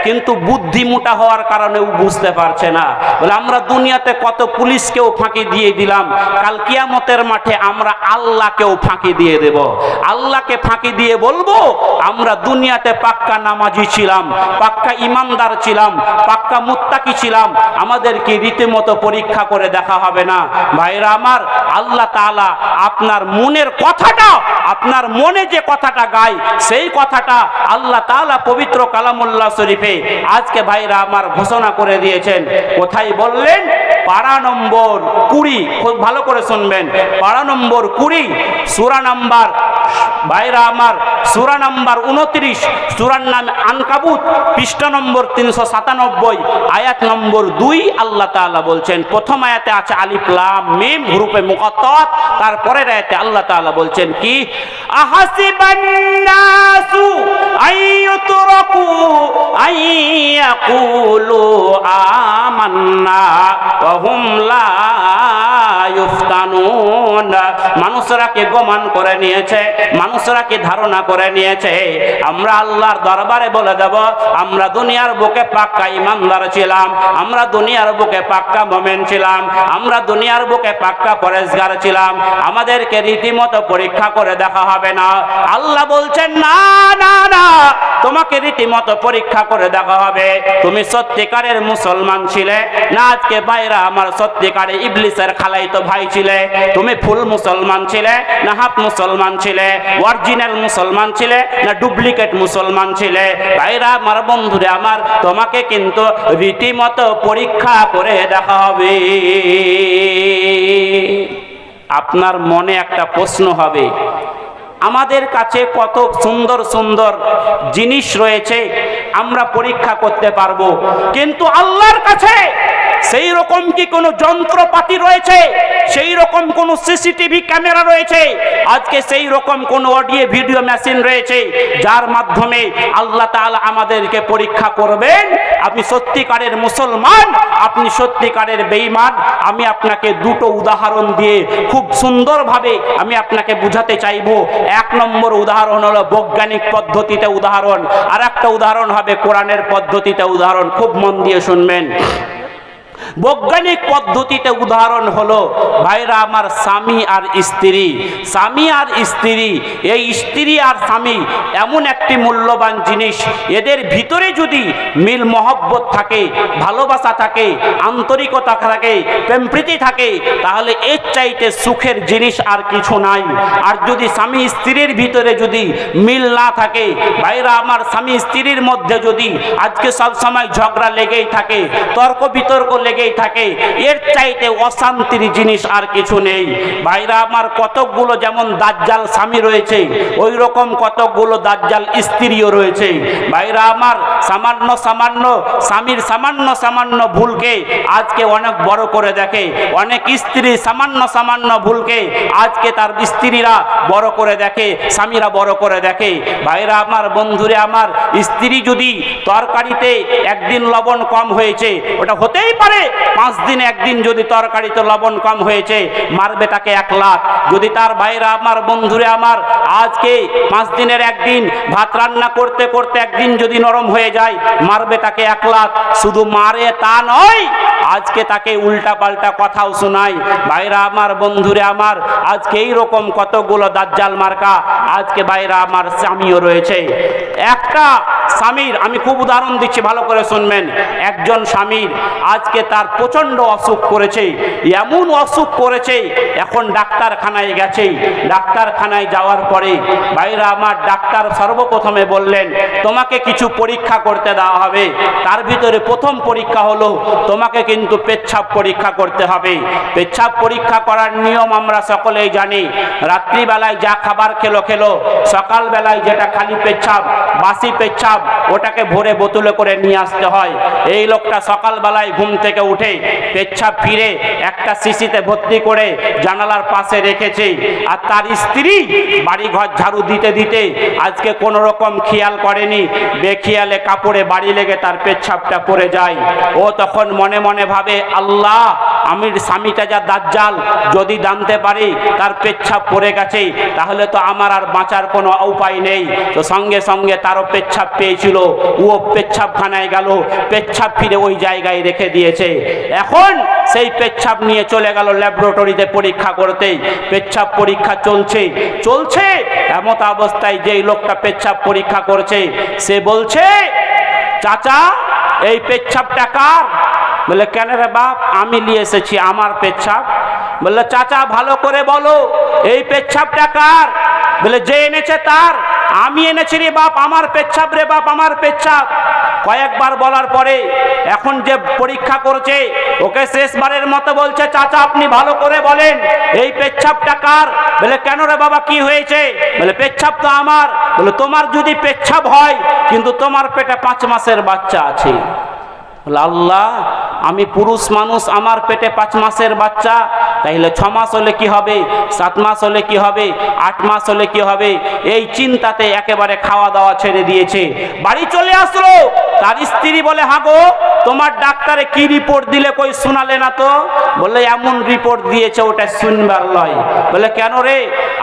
কিন্তু বুদ্ধি মোটা হওয়ার কারণে ও বুঝতে পারছে না। বলে আমরা দুনিয়াতে কত পুলিশকেও ফাঁকি দিয়ে দিলাম, কাল কিয়ামতের মাঠে আমরা আল্লাহকেও ফাঁকি দিয়ে দেব। আল্লাহকে ফাঁকি দিয়ে বলবো আমরা দুনিয়াতে পাক্কা নামাজি ছিলাম, পাক্কা ইমানদার ছিলাম, পাক্কা মুত্তাকি ছিলাম, আমাদেরকে রীতিমতো পরীক্ষা করে দেখা হবে না। ভাইরা আমার, আল্লাহ তাআলা আপনার মনের কথাটা, আপনার মনে যে কথাটা গায় সেই কথাটা আল্লাহ তাআলা পবিত্র কালামুল্লাহ শরীফে আজকে ভাইরা আমার ঘোষণা করে দিয়েছেন। কোথায় বললেন? পারা নম্বর 20, খুব ভালো করে শুনবেন, পারা নম্বর 20, সূরা নাম্বার, ভাইরা আমার সূরা নাম্বার 29, সূরার নাম আনকাবুত, পৃষ্ঠা নম্বর 397, আয়াত নম্বর 2। আল্লাহ তাআলা বলছেন, প্রথম আয়াতে আছে আলিফ লাম মিম হুরুফে মুকাত্তাত, তারপরের আয়াতে আল্লাহ তাআলা বলছেন কি? আহাসিবান নাসু আইয়ুতরাকু আইয়াকুলু আমান্না ওয়া হুম লা ইফতানুন। মানুষরা কি গোমান করে নিয়েছে, মানুষরা কি ধারণা করে নিয়েছে আমরা আল্লাহর দরবারে বলে দেব আমরা দুনিয়ার বুকে পাক্কা ইমানদার ছিলাম, আমরা দুনিয়ার বুকে পাক্কা মুমিন ছিলাম, আমরা দুনিয়ার বুকে পাক্কা পরেজগার ছিলাম, আমাদেরকে রীতিমতো পরীক্ষা করে দেখা হবে না? আল্লাহ বলছেন, না না না, তোমাকে রীতিমতো পরীক্ষা করে দেখা হবে। তুমি সত্যিকারের মুসলমান ছিলে না? আজকে ভাইরা আমার সত্যিকারে ইবলিসের খালাইতো ভাই ছিলে? তুমি ফুল মুসলমান ছিলে না হাফ মুসলমান ছিলে? অরিজিনাল মুসলমান ছিলে না ডুপ্লিকেট মুসলমান ছিলে? ভাইরা আমার, বন্ধুরা আমার, তোমাকে কিন্তু রীতিমতো পরীক্ষা করে দেখা হবে। আপনার মনে একটা প্রশ্ন হবে, আমাদের কাছে কত সুন্দর সুন্দর জিনিস রয়েছে, আমরা পরীক্ষা করতে পারবো, কিন্তু আল্লাহর কাছে সেই রকম কি কোনো যন্ত্রপাতি রয়েছে? সেই রকম কোনো সিসিটিভি ক্যামেরা রয়েছে? আজকে সেই রকম কোনো অডিও ভিডিও মেশিন রয়েছে যার মাধ্যমে আল্লাহ তাআলা আমাদেরকে পরীক্ষা করবেন আপনি সত্যিকারের মুসলমান, আপনি সত্যিকারের বেঈমান? আমি আপনাকে দুটো উদাহরণ দিয়ে খুব সুন্দরভাবে আমি আপনাকে বুঝাতে চাইবো। এক নম্বর উদাহরণ হলো বৈজ্ঞানিক পদ্ধতিতে উদাহরণ, আর একটা উদাহরণ হবে কোরআনের পদ্ধতিতে উদাহরণ। খুব মন দিয়ে শুনবেন। বৈজ্ঞানিক পদ্ধতিতে উদাহরণ হলো ভাইরা আমার স্বামী আর স্ত্রী। স্বামী আর স্ত্রী, এই স্ত্রী আর স্বামী এমন একটি মূল্যবান জিনিস, এদের ভিতরে যদি মিল মহব্বত থাকে, ভালোবাসা থাকে, আন্তরিকতা থাকে, প্রেমপ্রীতি থাকে, তাহলে এর চাইতে সুখের জিনিস আর কিছু নাই। আর যদি স্বামী স্ত্রীর ভিতরে যদি মিল না থাকে, ভাইরা আমার স্বামী স্ত্রীর মধ্যে যদি আজকে সব সময় ঝগড়া লেগেই থাকে, তর্ক বিতর্ক লেগেই থাকে, এর চাইতে অশান্তির জিনিস আর কিছু নেই। ভাইরা আমার, কতকগুলো যেমন দাজ্জাল স্বামী রয়েছে, ওই রকম কতকগুলো দাজ্জাল স্ত্রীও রয়েছে। ভাইরা আমার, সামান্য সামান্য স্বামীর সামান্য সামান্য ভুলকে আজকে অনেক বড় করে দেখে, অনেক স্ত্রী সামান্য সামান্য ভুলকে আজকে তার স্ত্রীরা বড় করে দেখে, স্বামীরা বড় করে দেখে। ভাইরা আমার, বন্ধুরে আমার, স্ত্রী যদি তরকারিতে একদিন লবণ কম হয়েছে, ওটা হতেই পারে 5 দিন একদিন যদি তরকারিতে লবণ কম হয়েছে, মারবে তাকে 1 লাখ। যদি তার ভাইরা আমার, বন্ধুরে আমার, আজকে 5 দিনের একদিন ভাত রান্না করতে করতে একদিন যদি নরম হয়ে যায়, মারবে তাকে 1 লাখ। শুধু মারে তা নয়, আজকে তাকে উল্টা পাল্টা কথাও শোনায়। ভাইরা আমার, বন্ধুরে আমার, আজকে এইরকম কতগুলো দাজ্জাল মার্কা আজকে ভাইরা আমার স্বামীও রয়েছে। একটা স্বামীর, আমি খুব উদাহরণ দিচ্ছি, ভালো করে শুনবেন। একজন স্বামীর আজকে তার প্রচণ্ড অসুখ করেছে, এমন অসুখ করেছে, এখন ডাক্তারখানায় গেছে। ডাক্তারখানায় যাওয়ার পরে ভাইরা আমার, ডাক্তার সর্বপ্রথমে বললেন তোমাকে কিছু পরীক্ষা করতে দেওয়া হবে। তার ভিতরে প্রথম পরীক্ষা হলো তোমাকে কিন্তু পেচ্ছাব পরীক্ষা করতে হবে। পেচ্ছাব পরীক্ষা করার নিয়ম আমরা সকলেই জানি। রাত্রিবেলায় যা খাবার খেলো, সকালবেলায় যেটা খালি পেচ্ছাব, বাসি পেচ্ছাব, ওটাকে ভরে বোতলে করে নিয়ে আসতে হয়। এই লোকটা সকালবেলায় ঘুম থেকে উঠে পেচ্ছাব ফিরে একটা শিশিতে ভর্তি করে জানালার পাশে রেখেছে। আর তার স্ত্রী বাড়িঘর ঝাড়ু দিতে দিতে আজকে কোনো রকম খেয়াল করেনি, বেখেয়ালে কাপড়ে বাড়ি লেগে তার পেচ্ছাবটা পড়ে যায়। ও তখন মনে মনে ভাবে, আল্লাহ, আমি স্বামীটা যা দাজ্জাল, যদি জানতে পারি তার পেচ্ছাব পড়ে গেছে তাহলে তো আমার আর বাঁচার কোনো উপায় নেই। তো সঙ্গে সঙ্গে তারও পেচ্ছাব পেয়েছিল, ও পেচ্ছাবখানায় গেল, পেচ্ছাব ফিরে ওই জায়গায় রেখে দিয়েছে। এখন সেই পেচ্ছাব নিয়ে চলে গেল ল্যাবরেটরিতে পরীক্ষা করতে। পেচ্ছাব পরীক্ষা চলছে এমত অবস্থায় যেই লোকটা পেচ্ছাব পরীক্ষা করছে সে বলছে, চাচা এই পেচ্ছাবটা কার? বলে, কেন রে বাপ? আমি নিয়ে এসেছি, আমার পেচ্ছাব। বললো, চাচা ভালো করে বলো এই পেচ্ছাবটা কার? বলে, যে এনেছে তার। আমি এনেছি রে বাপ, আমার পেচ্ছাব রে বাপ, আমার পেচ্ছাব। কয়েকবার বলার পরে এখন যে পরীক্ষা করছে ওকে শেষবারের মতো বলছে, চাচা আপনি ভালো করে বলেন এই পেচ্ছাবটা কার? বলে, কেন রে বাবা, কি হয়েছে? বলে, পেচ্ছাব তো আমার। বলে, তোমার যদি পেচ্ছাব হয় কিন্তু তোমার পেটে 5 মাসের বাচ্চা আছে। আল্লাহ, আমি পুরুষ মানুষ, আমার পেটে 5 মাসের বাচ্চা, তাইলে 6 মাস হলে কি হবে, 7 মাস হলে কি হবে, 8 মাস হলে কি হবে? এই চিন্তাতে একেবারে খাওয়া দাওয়া ছেড়ে দিয়েছে। বাড়ি চলে আসলো, তার স্ত্রী বলে, হাগো তোমার ডাক্তারে কি রিপোর্ট দিলে কই শোনালে না তো? বলে, এমন রিপোর্ট দিয়েছে ওটা শুনবার লয়। বলে, কেন রে?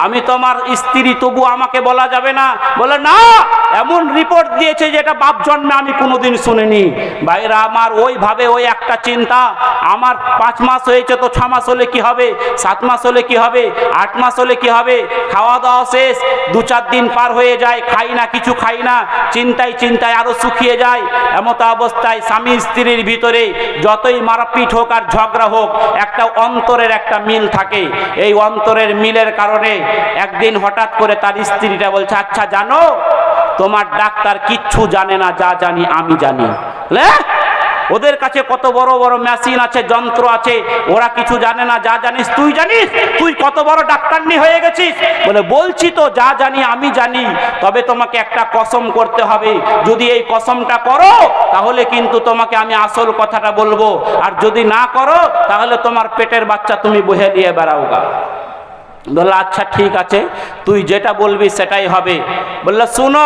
আমি তোমার স্ত্রী, তবু আমাকে বলা যাবে না? বলে, না, এমন রিপোর্ট দিয়েছে যেটা বাপ জন্মে আমি কোনোদিন শুনিনি। ভাইরা আমার, ওইভাবে ওই একটা চিন্তা, আমার 5 মাস হয়েছে তো 6 মাস হলে কি হবে, 7 মাস হলে কি হবে, 8 মাস হলে কি হবে? খাওয়া দাওয়া শেষ, 2-4 দিন পার হয়ে যায়, খাই না, কিছু খাই না, চিন্তায় আরো শুকিয়ে যায়। এমত অবস্থায় স্বামী স্ত্রীর ভিতরে যতই মারপিট হোক আর ঝগড়া হোক, একটা অন্তরের একটা মিল থাকে। এই অন্তরের মিলের কারণে একদিন হঠাৎ করে তার স্ত্রীটা বলছে, আচ্ছা জানো, তোমার ডাক্তার কিচ্ছু জানে না, যা জানি আমি জানি। ওদের কাছে কত বড় বড় মেশিন আছে, যন্ত্র আছে, ওরা কিছু জানে না, যা জানিস তুই জানিস। তুই কত বড় ডাক্তারনি হয়ে গেছিস? বলে, বলছি তো যা জানি আমি জানি, তবে তোমাকে একটা কসম করতে হবে। যদি এই কসমটা করো তাহলে কিন্তু তোমাকে আমি আসল কথাটা বলবো, আর যদি না করো তাহলে তোমার পেটের বাচ্চা তুমি বহে নিয়ে বেড়াওগা। বললো, আচ্ছা ঠিক আছে, তুই যেটা বলবি সেটাই হবে। বললো, শুনো,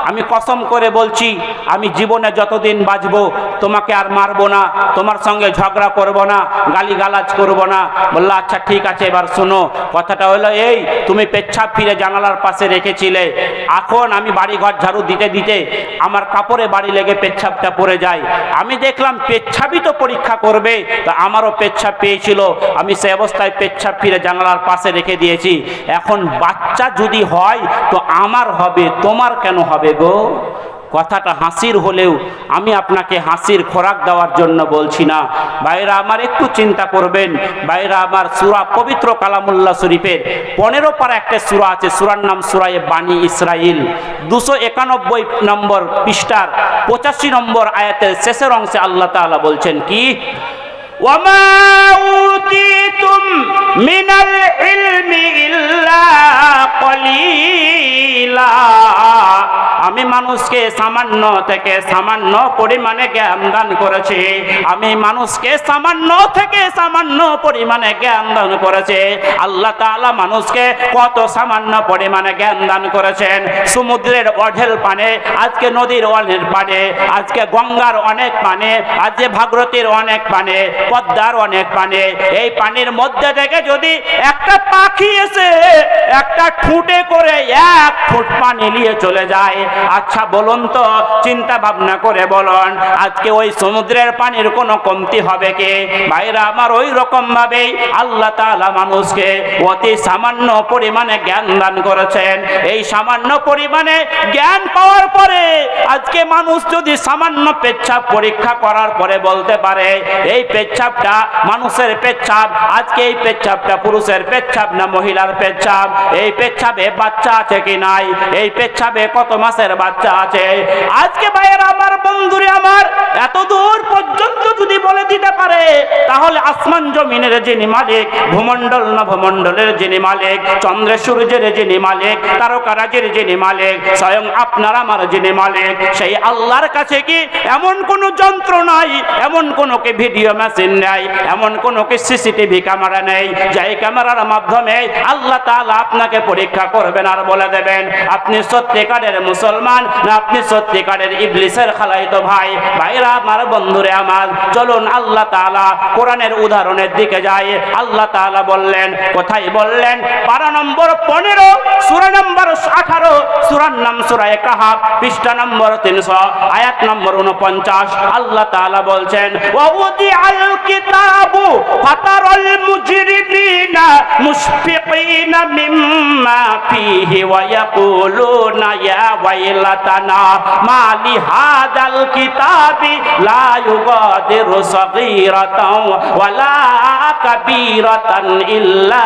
আমি কসম করে বলছি, আমি জীবনে যতদিন বাঁচবো তোমাকে আর মারবো না, তোমার সঙ্গে ঝগড়া করব না, গালিগালাজ করব না। বললো, আচ্ছা ঠিক আছে, এবার শোনো, কথাটা হলো এই, তুমি পেচ্ছাব ফিরে জানালার পাশে রেখেছিলে, এখন আমি বাড়িঘর ঝাড়ু দিতে দিতে আমার কাপড়ে বাড়ি লেগে পেচ্ছাবটা পড়ে যায়। আমি দেখলাম পেচ্ছাবই তো পরীক্ষা করবে, তা আমারও পেচ্ছাব পেয়েছিল, আমি সে অবস্থায় পেচ্ছাব ফিরে জানালার পাশে রেখে দিয়েছি। এখন বাচ্চা যদি হয় তো আমার হবে, তোমার কেন হবে গো? কথাটা হাসির হলেও আমি আপনাকে হাসির খোরাক দেওয়ার জন্য বলছি না। ভাইরা আমার, একটু চিন্তা করবেন। ভাইরা আমার, সূরা পবিত্র কালামুল্লাহ শরীফের 15 পারা একটা সূরা আছে, সূরার নাম সূরায়ে বানি ইসরাইল। 291 নম্বর পৃষ্ঠার 85 নম্বর আয়াতের শেষের অংশে আল্লাহ তাআলা বলছেন কি, ওয়ামা উতিতুম মিনাল ইলমি ইল্লা কলিলা। আমি মানুষকে সামান্য থেকে সামান্য পরিমাণে জ্ঞান দান করেছি। আমি মানুষকে সামান্য থেকে সামান্য পরিমাণে জ্ঞান দান করেছে। আল্লাহ তাআলা মানুষকে কত সামান্য পরিমাণে জ্ঞান দান করেছেন। সমুদ্রের অঢেল পানে, আজকে নদীর অনেক পানে, আজকে গঙ্গার অনেক পানে, আজকে ভাগীরথীর অনেক পানে, পদ্মার অনেক পানি, এই পানির মধ্যে থেকে যদি একটা পাখি এসে একটা ঠুঁটে করে 1 ফুট পানি নিয়ে চলে যায়, আচ্ছা বলুন তো, চিন্তা ভাবনা করে বলুন, আজকে ওই সমুদ্রের পানির কোনো কমতি হবে কি? ভাইরা আমার, ওই রকম ভাবেই আল্লাহ তাআলা মানুষকে অতি সামান্য পরিমাণে জ্ঞান দান করেছেন। এই সামান্য পরিমাণে জ্ঞান পাওয়ার পরে আজকে মানুষ যদি সামান্য পেচ্ছাপ পরীক্ষা করার পরে বলতে পারে এই পেচ্ছাপটা মানুষের পেচ্ছাপ, আজকে এই পেচ্ছাপটা পুরুষের পেচ্ছাপ না মহিলার পেচ্ছাপ, এই পেচ্ছাপে বাচ্চা আছে কি নাই, এই পেচ্ছাপে কত মাসের বাচ্চা আছে, আজকে ভাইয়েরা আমার, বন্ধুরে আমার, এত দূর পর্যন্ত যদি বলে দিতে পারে, তাহলে আসমান জমিনের যিনি মালিক, ভূমণ্ডল নভমণ্ডলের যিনি মালিক, চন্দ্রের সূর্যের যিনি মালিক, তারকারাজির যিনি মালিক, স্বয়ং আপনার আমার যিনি মালিক, সেই আল্লাহর কাছে কি এমন কোন যন্ত্র নাই, এমন কোন কি ভিডিও মেশিন নাই, এমন কোন কি সিসিটিভি ক্যামেরা নেই, যেই ক্যামেরার মাধ্যমে আল্লাহ তাআলা আপনাকে পরীক্ষা করবেন আর বলে দেবেন আপনি সত্যিকারের মুসলমান না আপনি সত্যিকারের ইবলিসের খালাইতো ভাই? ভাইরা আমার, বন্ধুরে আমার, চলুন আল্লাহ তাআলা কোরআনের উদাহরণের দিকে যাই। আল্লাহ তাআলা বললেন, কোথায় বললেন? পারা নম্বর 15, সূরা নম্বর 18, সূরার নাম সূরা কাহাফ, পৃষ্ঠা নম্বর 300, আয়াত নম্বর 49। আল্লাহ তাআলা বলছেন, ওয়াউদিআল কিতাবু ফাতারাল মুজরিমিনা মুশফিকিনা মিম্মা ফীহি ওয়া ইয়াকুলুনা ইয়া ওয়াইলাতানা মা লিহাদাল কিতাবি লা ইউগাদিরু সাগীরাতাও ওয়ালা কাবীরাতান ইল্লা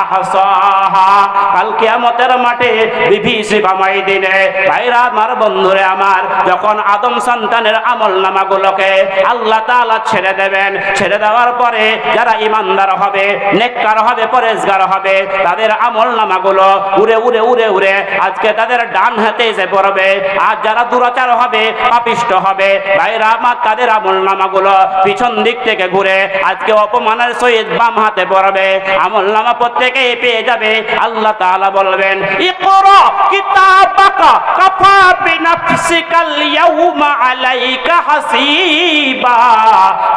আহসাহা। কাল কিয়ামতের মাঠে বিভীষিকাময় দিনে ভাইরা আমার, বন্ধুরে আমার, যখন আদম সন্তানের আমলনামাগুলোকে আল্লাহ তাআলা ছেড়ে দেবেন, ছেড়ে দেওয়ার পরে যারা ঈমানদার হবে, নেককার হবে, পরেজগার হবে, তাদের আমলনামাগুলো উড়ে উড়ে উড়ে উড়ে আজকে তাদের ডান হাতে এসে পড়বে। আর যারা দুরাচার হবে, পাপিষ্ট হবে, ভাইরা আমার, তাদের আমলনামাগুলো পিছন দিক থেকে ঘুরে আজকে অপমানের সহিত বাম হাতে পড়বে। আমলনামা প্রত্যেকেই পেয়ে যাবে। আল্লাহ তাআলা বলবেন, ইকরা কিতাবাকা কাফা বিনাফসিকাল ইয়াউমা আলাইকা হাসিবা।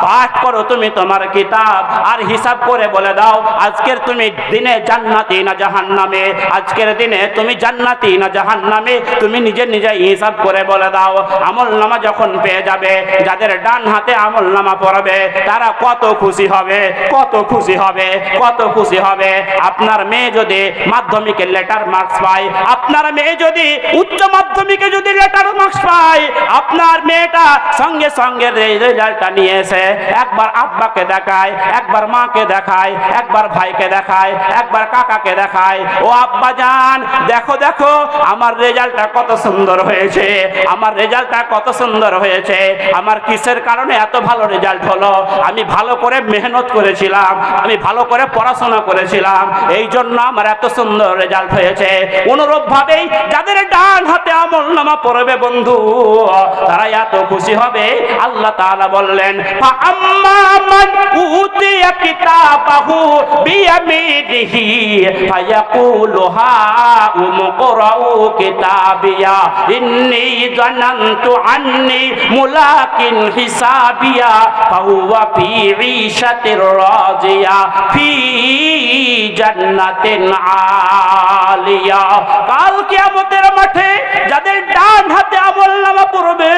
পাঠ করো তুমি তোমার কিতাব আর হিসাব করে বলে দাও আজকের তুমি দিনে জান্নাতি না জাহান্নামে, আজকের দিনে তুমি জান্নাতি না জাহান্নামে, তুমি নিজে নিজে হিসাব করে বলে দাও। আমলনামা যখন পেয়ে যাবে, যাদের ডান হাতে আমলনামা পড়বে তারা কত খুশি হবে, কত খুশি হবে, কত খুশি হবে। আপনার মেয়ে যদি মাধ্যমিকের লেটার মার্কস পায়, আপনার মেয়ে যদি উচ্চ মাধ্যমিকে যদি লেটার মার্কস পায়, আপনার মেয়েটা সঙ্গে সঙ্গে রেজাল্টটা নিয়ে এসে একবার আব্বাকে দেখায়, একবার মাকে দেখায়, একবার ভাইকে দেখায়, একবার কাকাকে দেখায়, ও আব্বা জান দেখো দেখো আমার রেজাল্টটা কত সুন্দর হয়েছে, আমার রেজাল্টটা কত সুন্দর হয়েছে, আমার কিসের কারণে এত ভালো রেজাল্ট হলো, আমি ভালো করে মেহনত করেছিলাম, আমি ভালো করে পড়াশোনা করেছিলাম, এই জন্য আমার এত সুন্দর রেজাল্ট হয়েছে। অনুরূপ ভাবেই যাদের ডান হাতে আমলনামা পড়বে বন্ধু, তারা এত খুশি হবে। আল্লাহ তাআলা বললেন, ফাআম্মা মান উতিয়া কিতাবাহু বিয়ামিনিহি ফায়াকুলু হাউমুকরাউ কিতাবিয়া ইন্নী জানানতু আন্নী মুলাকিন হিসাবিয়া ফাহুয়া ফি ঈশাতির রাজিয়া ফি জান্নাতিন আলিয়া। কাল কিয়ামতের মাঠে যাদের ডান হাতে আমলনামা পড়বে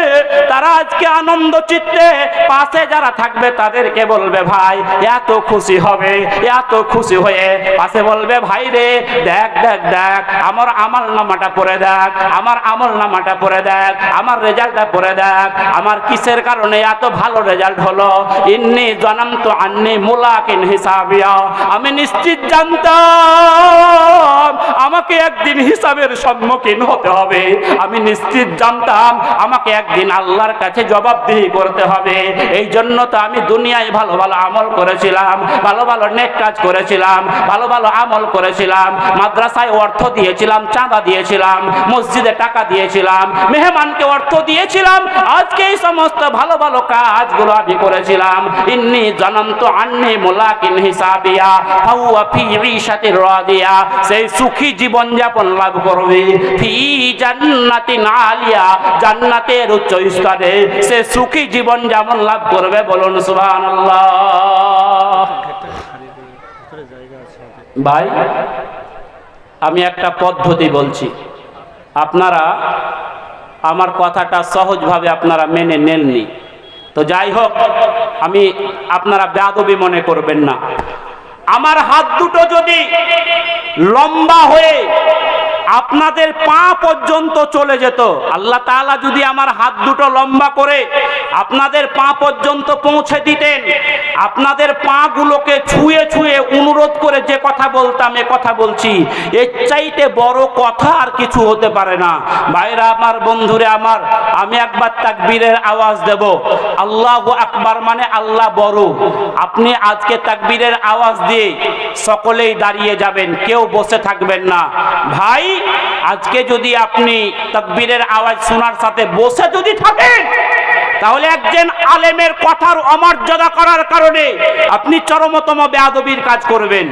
তারা আজকে আনন্দ চিত্তে পাশে যারা থাকবে তাদেরকে বলবে ভাই এত খুশি হবে, এত খুশি হয়ে পাশে বলবে ভাই রে দেখ দেখ দেখ আমার আমলনামাটা পড়ে দেখ, আমার আমলনামাটা পড়ে দেখ, আমার রেজাল্টটা পড়ে দেখ, আমার কিসের কারণে এত ভালো রেজাল্ট হলো। ইন্নী জানানতু আন্নী মুলাকিন হিসাবিয়া, আমি নিশ্চিত জানতাম আমাকে একদিন হিসাবের সম্মুখীন হতে হবে, আমি নিশ্চিত জানতাম আমাকে একদিন আল্লাহর কাছে জবাবদিহি করতে হবে। এই জন্য তো আমি দুনিয়ায় ভালো ভালো আমল করেছিলাম, ভালো ভালো নেক কাজ করেছিলাম, ভালো ভালো আমল করেছিলাম, মাদ্রাসায় অর্থ দিয়েছিলাম, চাঁদা দিয়েছিলাম, মসজিদে টাকা দিয়েছিলাম, মেহমানকে অর্থ দিয়েছিলাম, আজকে এই সমস্ত ভালো ভালো কাজগুলো আমি করেছিলাম, ইন্নী জানান্তু আন্নী মুলাকিন হিসাবিয়া ফাহুয়া ফি ঈশাতির রাদিয়া, সেই সুখী জীবন যাপন লাভ করবে ফি জান্নাতিন আলিয়া, জান্নাতের উচ্চ স্তরে সে সুখী জীবন যেমন লাভ করবে। বলুন সুবহানাল্লাহ। ভাই আমি একটা পদ্ধতি বলছি, আপনারা আমার কথাটা সহজভাবে আপনারা মেনে নেননি তো যাই হোক, আমি আপনারা বেয়াদবি মনে করবেন না। আমার হাত দুটো যদি লম্বা হয়ে আপনাদের পা পর্যন্ত চলে যেত, আল্লাহ তাআলা যদি আমার হাত দুটো লম্বা করে আপনাদের পা পর্যন্ত পৌঁছে দিতেন, আপনাদের পা গুলোকে ছুঁয়ে ছুঁয়ে অনুরোধ করে যে কথা বলতাম এ কথা বলছি, এর চাইতে বড় কথা আর কিছু হতে পারে না। ভাইরা আমার, বন্ধুরে আমার, আমি একবার তাকবীরের আওয়াজ দেব, আল্লাহু আকবার মানে আল্লাহ বড়। আপনি আজকে তাকবীরের আওয়াজ দিয়ে সকলেই দাঁড়িয়ে যাবেন, কেউ বসে থাকবেন না। ভাই আজকে যদি আপনি তাকবীরের আওয়াজ শোনার সাথে বসে যদি থাকেন, তাহলে একজন আলেমের কথার অমর্যাদা করার কারণে আপনি চরমতম বেয়াদবির কাজ করবেন।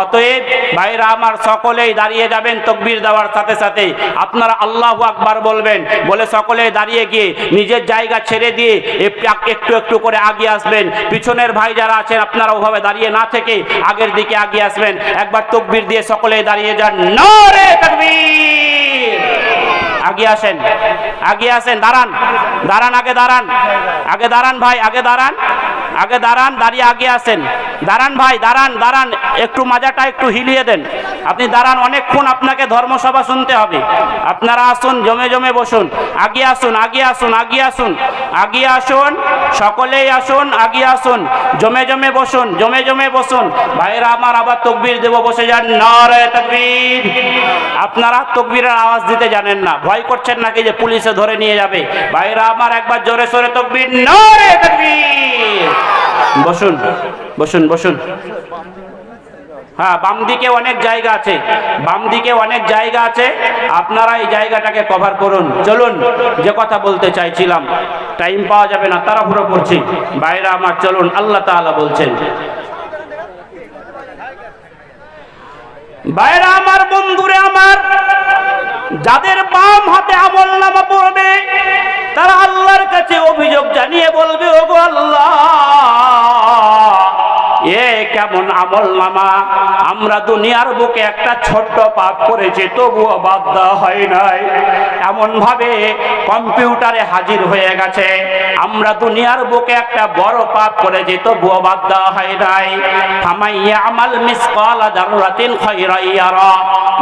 অতএব ভাইরা আমার, সকলেই দাঁড়িয়ে যাবেন। তাকবীর দেওয়ার সাথে সাথে আপনারা আল্লাহু আকবার বলবেন, বলে সকলেই দাঁড়িয়ে গিয়ে নিজের জায়গা ছেড়ে দিয়ে একটু একটু করে আগিয়ে আসবেন। পিছনের ভাই যারা আছেন আপনারা ওভাবে দাঁড়িয়ে না থেকে আগের দিকে আগিয়ে আসবেন। একবার তাকবীর দিয়ে সকলেই দাঁড়িয়ে যান। নারে তাকবীর! আগিয়ে আসেন, আগিয়ে আসেন, দাঁড়ান, দাঁড়ান, আগে দাঁড়ান, আগে দাঁড়ান ভাই, আগে দাঁড়ান, আগে দাঁড়ান, দাঁড়িয়ে আগে আসেন। দাঁড়ান ভাই, দাঁড়ান, দাঁড়ান, একটু মাজাটা একটু হিলিয়ে দেন। আপনি দাঁড়ান, অনেকক্ষণ আপনাকে ধর্মসভা শুনতে হবে। আপনারা আসুন, জমে জমে বসুন, আগিয়ে আসুন, আগিয়ে আসুন, আগিয়ে আসুন, আগিয়ে আসুন, সকলেই আসুন, আগিয়ে আসুন, জমে জমে বসুন, জমে জমে বসুন। ভাইরা আমার, আবার তাকবীর দেব, বসে যান। নারে তাকবীর! আপনারা তাকবীরের আওয়াজ দিতে জানেন না, ভয় করছেন নাকি যে পুলিশে ধরে নিয়ে যাবে? ভাইরা আমার, একবার জোরে সোরে তাকবীর! নারে তাকবীর! বসুন, বসুন, বসুন। হ্যাঁ, বাম দিকে অনেক জায়গা আছে, বাম দিকে অনেক জায়গা আছে, আপনারা এই জায়গাটাকে কভার করুন। চলুন, যে কথা বলতে চাইছিলাম, টাইম পাওয়া যাবে না, তাড়াহুড়ো করছি। ভাইরা আমার চলুন, আল্লাহ তাআলা বলছেন, ভাইরা আমার, বন্ধুরে আমার, যাদের বাম হাতে আমলনামা পড়বে তারা আল্লাহর কাছে অভিযোগ জানিয়ে বলবে, ওগো আল্লাহ, এ কেমন আমলনামা! আমরা দুনিয়ার বুকে একটা ছোট্ট পাপ করেছি, তবুও বাদ দেওয়া হয় নাই। এমন ভাবে কম্পিউটারে হাজির হয়ে গেছে, আমরা দুনিয়ার বুকে একটা বড় পাপ করেছি, তবুও বাদ দেওয়া হয় নাই। ফামাইয়া আমাল মিসকালা যাররাতিন খায়রান ইয়ারা,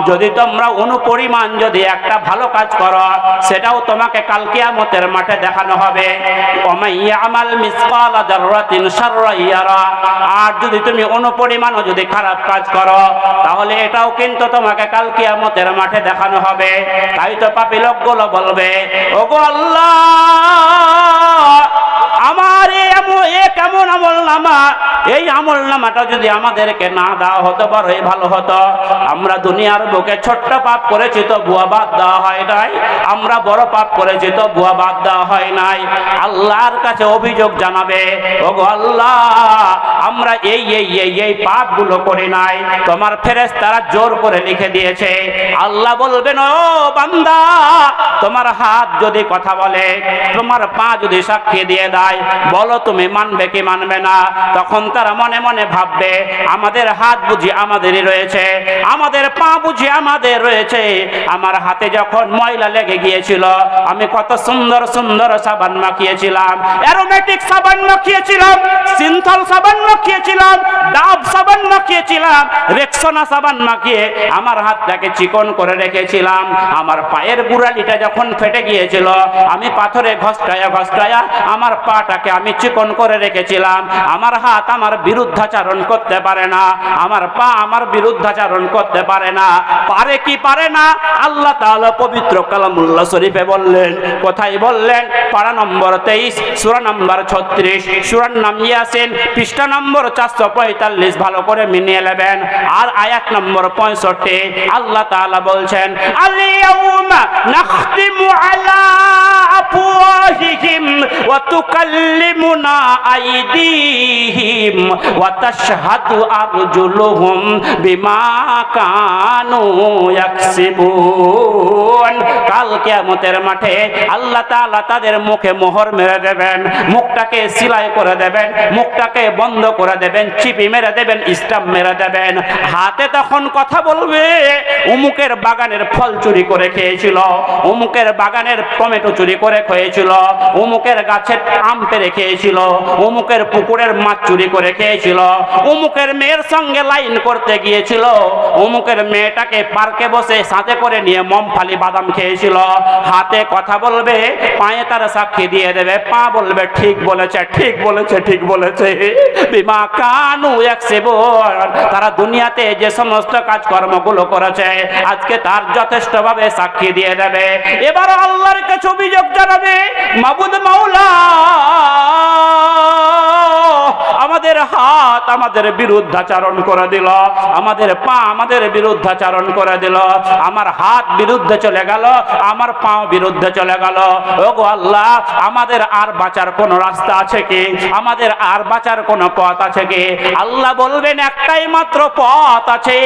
যদি তোমরা অনুপরিমাণ যদি একটা ভালো কাজ করো, সেটাও তোমাকে কাল কিয়ামতের মাঠে দেখানো হবে। ওমাইয়া আমাল মিসকালা যাররাতিন শাররান ইয়ারা, আর যদি তুমি অনুপরিমাণও যদি খারাপ কাজ করো, তাহলে এটাও কিন্তু তোমাকে কাল কিয়ামতের মাঠে দেখানো হবে। তাই তো পাপী লোকগুলো বলবে, ওগো আল্লাহ, আমার এ কেমন আমলনামা! এই আমলনামাটা যদি আমাদেরকে না দেওয়া হতো বড়ই ভালো হতো। আমরা দুনিয়ার বুকে ছোট্ট পাপ করেছি তো বুয়া বাদ দেওয়া হয় নাই, আমরা বড় পাপ করেছি তো বুয়া বাদ দেওয়া হয় নাই। আল্লাহর কাছে অভিযোগ জানাবে, ওগো আল্লাহ, আমরা এই পাপগুলো করি নাই, তোমার ফেরেশতারা জোর করে লিখে দিয়েছে। আল্লাহ বলবেন, ও বান্দা, তোমার হাত যদি কথা বলে, তোমার পা যদি সাক্ষী দিয়ে দেয়, বলো তুমি মানবে কি মানবে না? তখন তারা মনে মনে ভাববে, আমাদের হাত বুঝি আমাদেরই রয়েছে, আমাদের পা বুঝি আমাদের রয়েছে। আমার হাতে যখন ময়লা লেগে গিয়েছিল, আমি কত সুন্দর সুন্দর সাবান মাখিয়েছিলাম, অ্যারোমেটিক সাবান মাখিয়েছিলাম, সিনথল সাবান মাখিয়েছিলাম, ডাব সাবান মাখিয়েছিলাম, রেক্সোনা সাবান মাখিয়ে আমার হাতটাকে চিকন করে রেখেছিলাম। আমার পায়ের গুড়ালিটা যখন ফেটে গিয়েছিল, আমি পাথরে ঘষটায়া ঘষটায়া আমার পাটাকে আমি চিকন করে রেখেছিলাম। আমার হাত আমার বিরুদ্ধাচরণ করতে পারে না, আমার পা আমার বিরুদ্ধাচরণ করতে পারে না। পারে কি পারে না? আল্লাহ তাআলা পবিত্র কালামুল্লাহ শরীফে বললেন। কোথায় বললেন? পারা নম্বর 23, সূরা নম্বর 36, সূরার নাম ইয়াসিন, পৃষ্ঠা নম্বর 445, ভালো করে মিলিয়ে নেবেন। আর আয়াত নম্বর 65, আল্লাহ তাআলা বলছেন, আল-ইয়াউমা নাখতিমু আলা আফওয়াহিহিম ওয়া তুকাল্লিমুনা তুআল্লিমুনা আইদিহিম ওয়া তাশহাদু আরজুলুহুম বিমা কানু ইয়াকসিবুন। কাল কিয়ামতের মাঠে আল্লাহ তাআলা তাদের মুখে মোহর মেরে দেবেন, মুখটাকে সিলাই করে দেবেন, মুখটাকে বন্ধ করে দেবেন, চিপি মেরে দেবেন, স্টাম্প মেরে দেবেন। হাতে তখন কথা বলবে, অমুকের বাগানের ফল চুরি করে খেয়েছিল, অমুকের বাগানের টমেটো চুরি করে খেয়েছিল, অমুকের গাছের আম পেড়ে খেয়েছিল, অমুকের পুকুরের মাছ চুরি করে খেয়েছিল, অমুকের মেয়ের সঙ্গে লাইন করতে গিয়েছিল, অমুকের মেয়েটাকে পার্কে বসে সাথে করে নিয়ে মমফালি বাদাম খেয়েছিল। হাতে কথা বলবে, পায়ে তার সাক্ষী দিয়ে দেবে, পা বলবে ঠিক বলেছে, ঠিক বলেছে, ঠিক বলেছে। বিমা কানু ইয়াকসিবুন। তারা দুনিয়াতে যে সমস্ত কাজকর্মগুলো করেছে আজকে তার যথেষ্টভাবে সাক্ষী দিয়ে দেবে। এবার আল্লাহর কাছে অভিযোগ জানাবে, মাবুদ মাওলা, আমাদের হাত আমাদের বিরুদ্ধাচরণ করে দিল, আমাদের পা আমাদের বিরুদ্ধাচরণ করে দিল, আমার হাত বিরুদ্ধে চলে গেল, আমার পা বিরুদ্ধে চলে গেল। ওগো আল্লাহ, আমাদের আর বাঁচার কোন রাস্তা আছে কি? আমাদের আর বাঁচার কোন পথ আছে কি? আল্লাহ বলবেন একটাই মাত্র পথ আছে।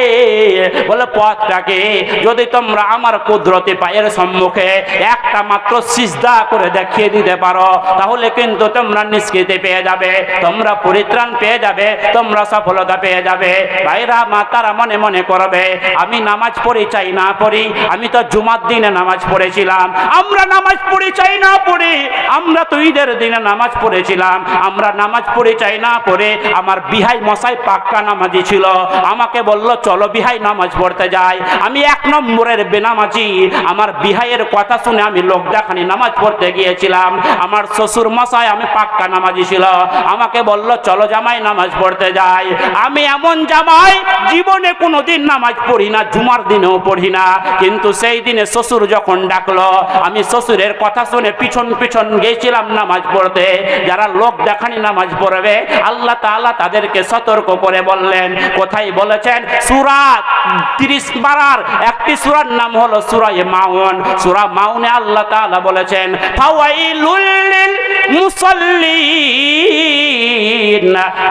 বলে পথটাকে যদি তোমরা আমার কুদরতি পায়ের সম্মুখে একটা মাত্র সিজদা করে দেখিয়ে দিতে পারো, তাহলে কিন্তু তোমরা নিষ্কৃতি পেয়ে যাবে, তোমরা পরিত্রাণ পেয়ে যাবে, তোমরা সফলতা পেয়ে যাবে। ভাইরা মা, তারা মনে মনে করবে আমি নামাজ পড়ি চাই না পড়ি, আমি তো জুমার দিনে নামাজ পড়েছিলাম, আমরা নামাজ পড়ি চাই না পড়ি, আমরা তো ঈদের দিনে নামাজ পড়েছিলাম, আমরা নামাজ পড়ি চাই না পড়ে আমার বিহাই মশাই পাক্কা নামাজি ছিল, আমাকে বলল চলো বিহাই নামাজ পড়তে যাই। আমি এক নম্বরের বেনামাজি, আমার বিহাইয়ের কথা শুনে আমি লোক দেখানি নামাজ পড়তে গিয়েছিলাম। আমার শ্বশুর মশাই আমি পাক্কা নামাজি ছিল, আমাকে বলল চলো জামাই নামাজ পড়তে যাই। আমি এমন জামাই জীবনে কোনোদিন নামাজ পড়ি না, জুমার দিনেও পড়ি না, কিন্তু সেই দিনে শ্বশুর যখন ডাকলো আমি শ্বশুরের কথা শুনে পিছন পিছন গিয়েছিলাম নামাজ পড়তে। যারা লোক দেখানি নামাজ পড়বে আল্লাহ তাআলা তাদেরকে সতর্ক করে বললেন, কোথায় বলেছেন? সূরা 30 পারার একটি সূরার নাম হলো সূরা মাউন। সূরা মাউনে আল্লাহ তাআলা বলেছেন, ফাওয়াইলুল লিল মুসাল্লিন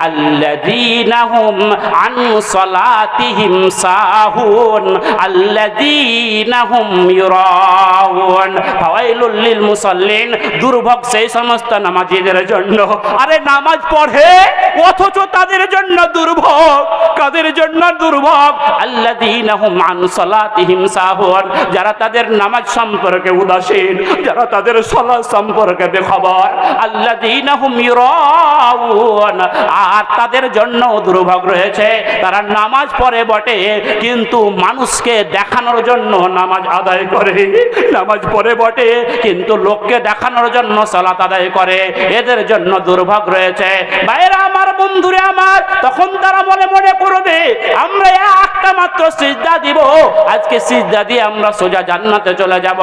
আল্লাযীনা হুম আন সালাতিহিম সাহুন আল্লাযীনা হুম ইউরাউন। ফাওয়াইলুল লিল মুসাল্লিন, দুর্ভোগ সেই সমস্ত নামাজীদের জন্য। আরে নামাজ পড়ে অথচ তাদের জন্য দুর্ভোগ। কাদের জন্য দুর্ভোগ? আল্লাযীনা হুম আন সালাতিহিম সাহুন, যারা তাদের নামাজ সম্পর্কে উদাসীন, যারা তাদের সালাত সম্পর্কে বেখবর। আল্লাযীনা হুম ইউরাউন, আর তাদের জন্য দুর্ভোগ রয়েছে, তারা নামাজ পড়ে বটে কিন্তু মানুষকে দেখানোর জন্য নামাজ আদায় করে, নামাজ পড়ে বটে কিন্তু লোককে দেখানোর জন্য সালাত আদায় করে, এদের জন্য দুর্ভোগ রয়েছে। ভাইরা আমার, বন্ধুরে আমার, তখন তারা মনে মনে করবে আমরা একটা মাত্র সিজদা দিব, আজকে সিজদা দিয়ে আমরা সোজা জান্নাতে চলে যাব।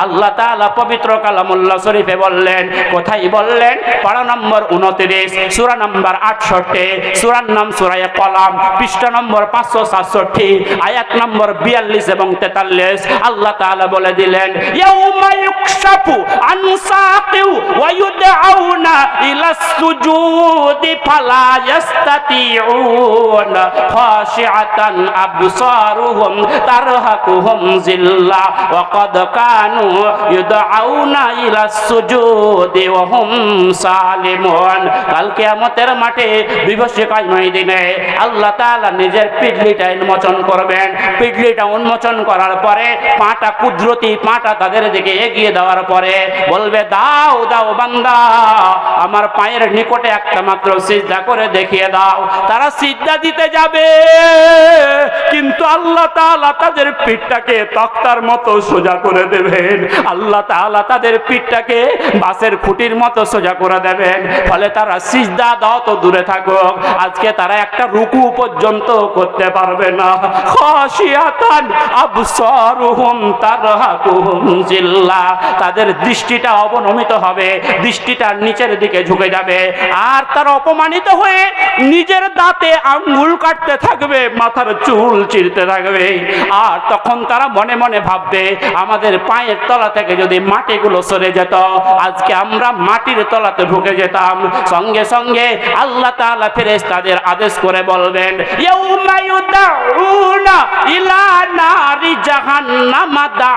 আল্লাহ তাআলা পবিত্র কালামুল্লাহ শরীফে বললেন, কোথায় বললেন? পারা নম্বর 29, সূরা নম্বর 68, সূরার নাম সূরা কলাম, পৃষ্ঠা নম্বর 567, আয়াত নম্বর 42 এবং 43। আল্লাহ তাআলা বলে দিলেন, ইয়াউমা ইউকশাফু আন সাকিউ ওয়া ইউদআউনা ইলাস সুজুদি ফালা ইয়াস্তাতিউন খাশিআতান আবসারুহুম তারহাকুহুম জিল্লা ওয়া ক্বাদ কানু ইউদআউনা ইলাস সুজুদি ওয়া হুম সালিমুন। কাল কিয়ামতের মাঠে বিভীষিকাময় দিনে আল্লাহ তাআলা নিজের পিঠলিটা উন্মোচন করবেন। পিঠলিটা উন্মোচন করার পরে পাটা, কুদরতি পাটা তাদের দিকে এগিয়ে দেওয়ার পরে বলবে, দাও দাও বান্দা, আমার পায়ের নিকটে একটা মাত্র সিজদা করে দেখিয়ে দাও। তারা সিজদা দিতে যাবে কিন্তু আল্লাহ তাআলা তাদের পিঠটাকে তক্তার মতো সোজা করে দেবেন। আল্লাহ তাআলা তাদের পিঠটাকে বাঁশের খুঁটির মতো সোজা করে দেবেন। ফলে তারা সিজদা দেওয়া তো দূরে থাকুক, আজকে তারা একটা রুকু পর্যন্ত করতে পারবে না। খাশিয়াতান আবসারুহুম তারহাকুহুম জিল্লাহ, তাদের দৃষ্টিটা অবনমিত হবে, দৃষ্টিটা নিচের দিকে ঝুঁকে যাবে, আর তারা অপমানিত হয়ে নিজের দাঁতে আঙ্গুল কাটতে থাকবে, মাথার চুল চিরতে থাকবে। আর তখন তারা মনে মনে ভাববে, আমাদের পায়ের তলা থেকে যদি মাটিগুলো সরে যেত, আজকে আমরা মাটির তলাতে ঢুকে যেতাম। সঙ্গে সঙ্গে আল্লাহ তাআলা ফেরেশতাদের আদেশ করে বলবেন, ইয়াউমা ইউদাউনা ইলা নারি জাহান্নাম দা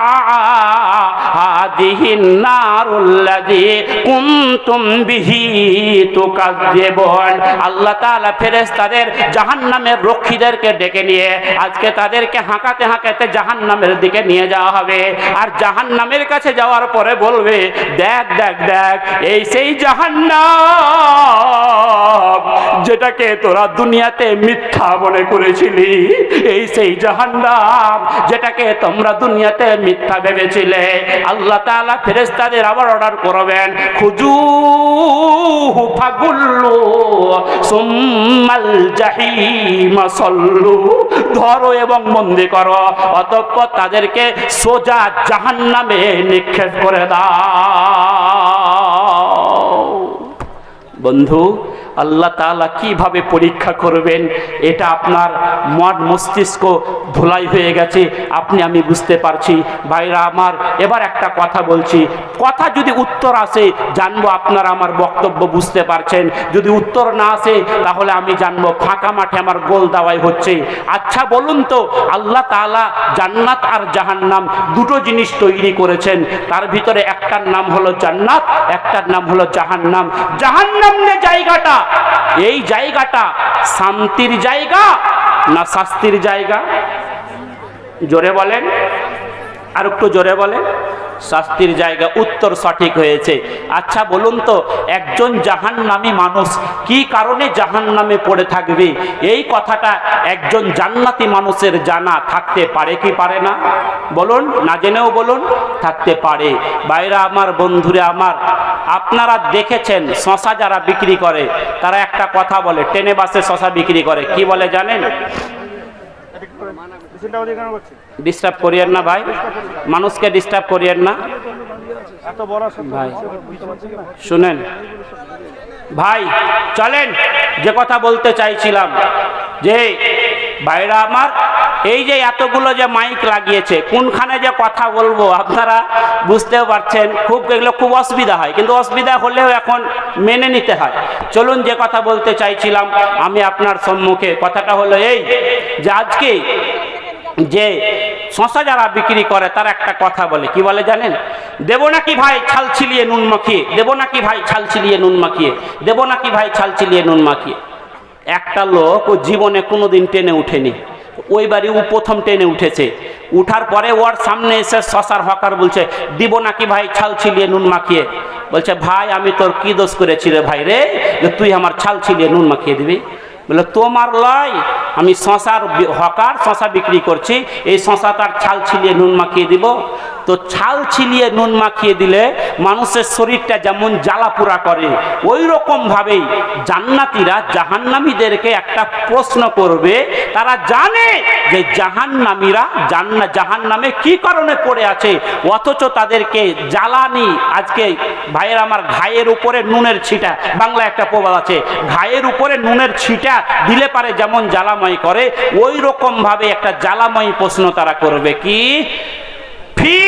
হাদিহিন নারুল্লাযী কুনতুম বিহি তুকাজ্জিবুন। আল্লাহ তাআলা ফেরেশতাদের জাহান্নামের রক্ষীদেরকে ডেকে নিয়ে আজকে তাদেরকে হাঁকাতে হাঁকাতে জাহান্নামের দিকে নিয়ে যাওয়া হবে। আর জাহান্নামের কাছে যাওয়ার পরে বলবে, দেখ দেখ দেখ, এই সেই জাহান্নাম যেটাকে তোরা দুনিয়াতে মিথ্যা মনে করেছিলি, এই সেই জাহান্নাম যেটাকে তোমরা দুনিয়াতে মিথ্যা ভেবেছিলে। আল্লাহ তাআলা ফেরেশতাদের আবার অর্ডার করবেন, খুজুহু ফাগুল্লু সুম্মাল জাহিমা সাল্লু, ধরো এবং বন্দী করো, অতঃপর তাদেরকে সোজা জাহান্নামে নিক্ষেপ করে দাও। বন্ধু, আল্লাহ তাআলা কিভাবে পরীক্ষা করবেন এটা আপনার মন মস্তিষ্ক ধুলাই হয়ে গেছে, আপনি আমি বুঝতে পারছি। ভাইরা আমার, এবার একটা কথা বলছি, কথা যদি উত্তর আসে জানবো আপনারা আমার বক্তব্য বুঝতে পারছেন, যদি উত্তর না আসে তাহলে আমি জানবো ফাঁকা মাঠে আমার গোল দাওয়াই হচ্ছে। আচ্ছা বলুন তো, আল্লাহ তাআলা জান্নাত আর জাহান্নাম দুটো জিনিস তৈরি করেছেন, তার ভিতরে একটার নাম হলো জান্নাত, একটার নাম হলো জাহান্নাম। জাহান্নাম যে জায়গাটা, এই জায়গাটা শান্তির জায়গা না শাস্তির জায়গা? জোরে বলেন, আর একটু জোরে বলেন। শাস্তির জায়গা, উত্তর সঠিক হয়েছে। আচ্ছা বলুন তো, একজন জাহান্নামী মানুষ কি কারণে জাহান্নামে পড়ে থাকবে, এই কথাটা একজন জান্নাতি মানুষের জানা থাকতে পারে কি পারে না? বলুন, না জেনেও বলুন, থাকতে পারে। বাইরা আমার, বন্ধুরা আমার, আপনারা দেখেছেন শশা যারা বিক্রি করে তারা একটা কথা বলে, ট্রেনে বাসে শশা বিক্রি করে, কি বলে জানেন? ডিস্টার্ব করিয়েন না ভাই, মানুষকে ডিস্টার্ব করিয়েন না ভাই। শুনেন ভাই, চলেন যে কথা বলতে চাইছিলাম, যে ভাইরা আমার, এই যে এতগুলো যে মাইক লাগিয়েছে, কোনখানে যে কথা বলবো আপনারা বুঝতেও পারছেন, এগুলো খুব অসুবিধা হয়, কিন্তু অসুবিধা হলেও এখন মেনে নিতে হয়। চলুন যে কথা বলতে চাইছিলাম আমি আপনার সম্মুখে, কথাটা হলো এই যে আজকে যে শশা যারা বিক্রি করে তারা একটা কথা বলে, কি বলে জানেন? দেবো নাকি ভাই ছাল ছিলিয়ে নুন মাখিয়ে, দেবো নাকি ভাই ছাল ছিলিয়ে নুন মাখিয়ে, দেবো নাকি ভাই ছাল ছিলিয়ে নুন মাখিয়ে। একটা লোক ও জীবনে কোনোদিন ট্রেনে উঠেনি, ওই বাড়ি ও প্রথম ট্রেনে উঠেছে। উঠার পরে ওর সামনে এসে শশার হকার বলছে, দিব নাকি ভাই ছাল ছিলিয়ে নুন মাখিয়ে? বলছে, ভাই আমি তোর কি দোষ করেছি রে ভাই রে, যে তুই আমার ছাল ছিলিয়ে নুন মাখিয়ে দিবি? বলে, তোমার লয়, আমি শশার হকার, শশা বিক্রি করছি, এই শশা তার ছাল ছিলিয়ে নুন মাখিয়ে দিব? তো ছাল ছিলিয়ে নুন মাখিয়ে দিলে মানুষের শরীরটা যেমন জ্বালাপুরা করে, ওই রকম ভাবেই জান্নাতীরা জাহান্নামীদেরকে একটা প্রশ্ন করবে। তারা জানে যে জাহান্নামীরা জাহান্নামে কি কারণে পড়ে আছে, অথচ তাদেরকে জ্বালানি। আজকে ভাইয়ের আমার, ঘায়ের উপরে নুনের ছিটা, বাংলা একটা প্রবাদ আছে, ঘায়ের উপরে নুনের ছিটা দিলে পারে যেমন জ্বালাময় করে, ওই রকম ভাবে একটা জ্বালাময় প্রশ্ন তারা করবে। কি? ফি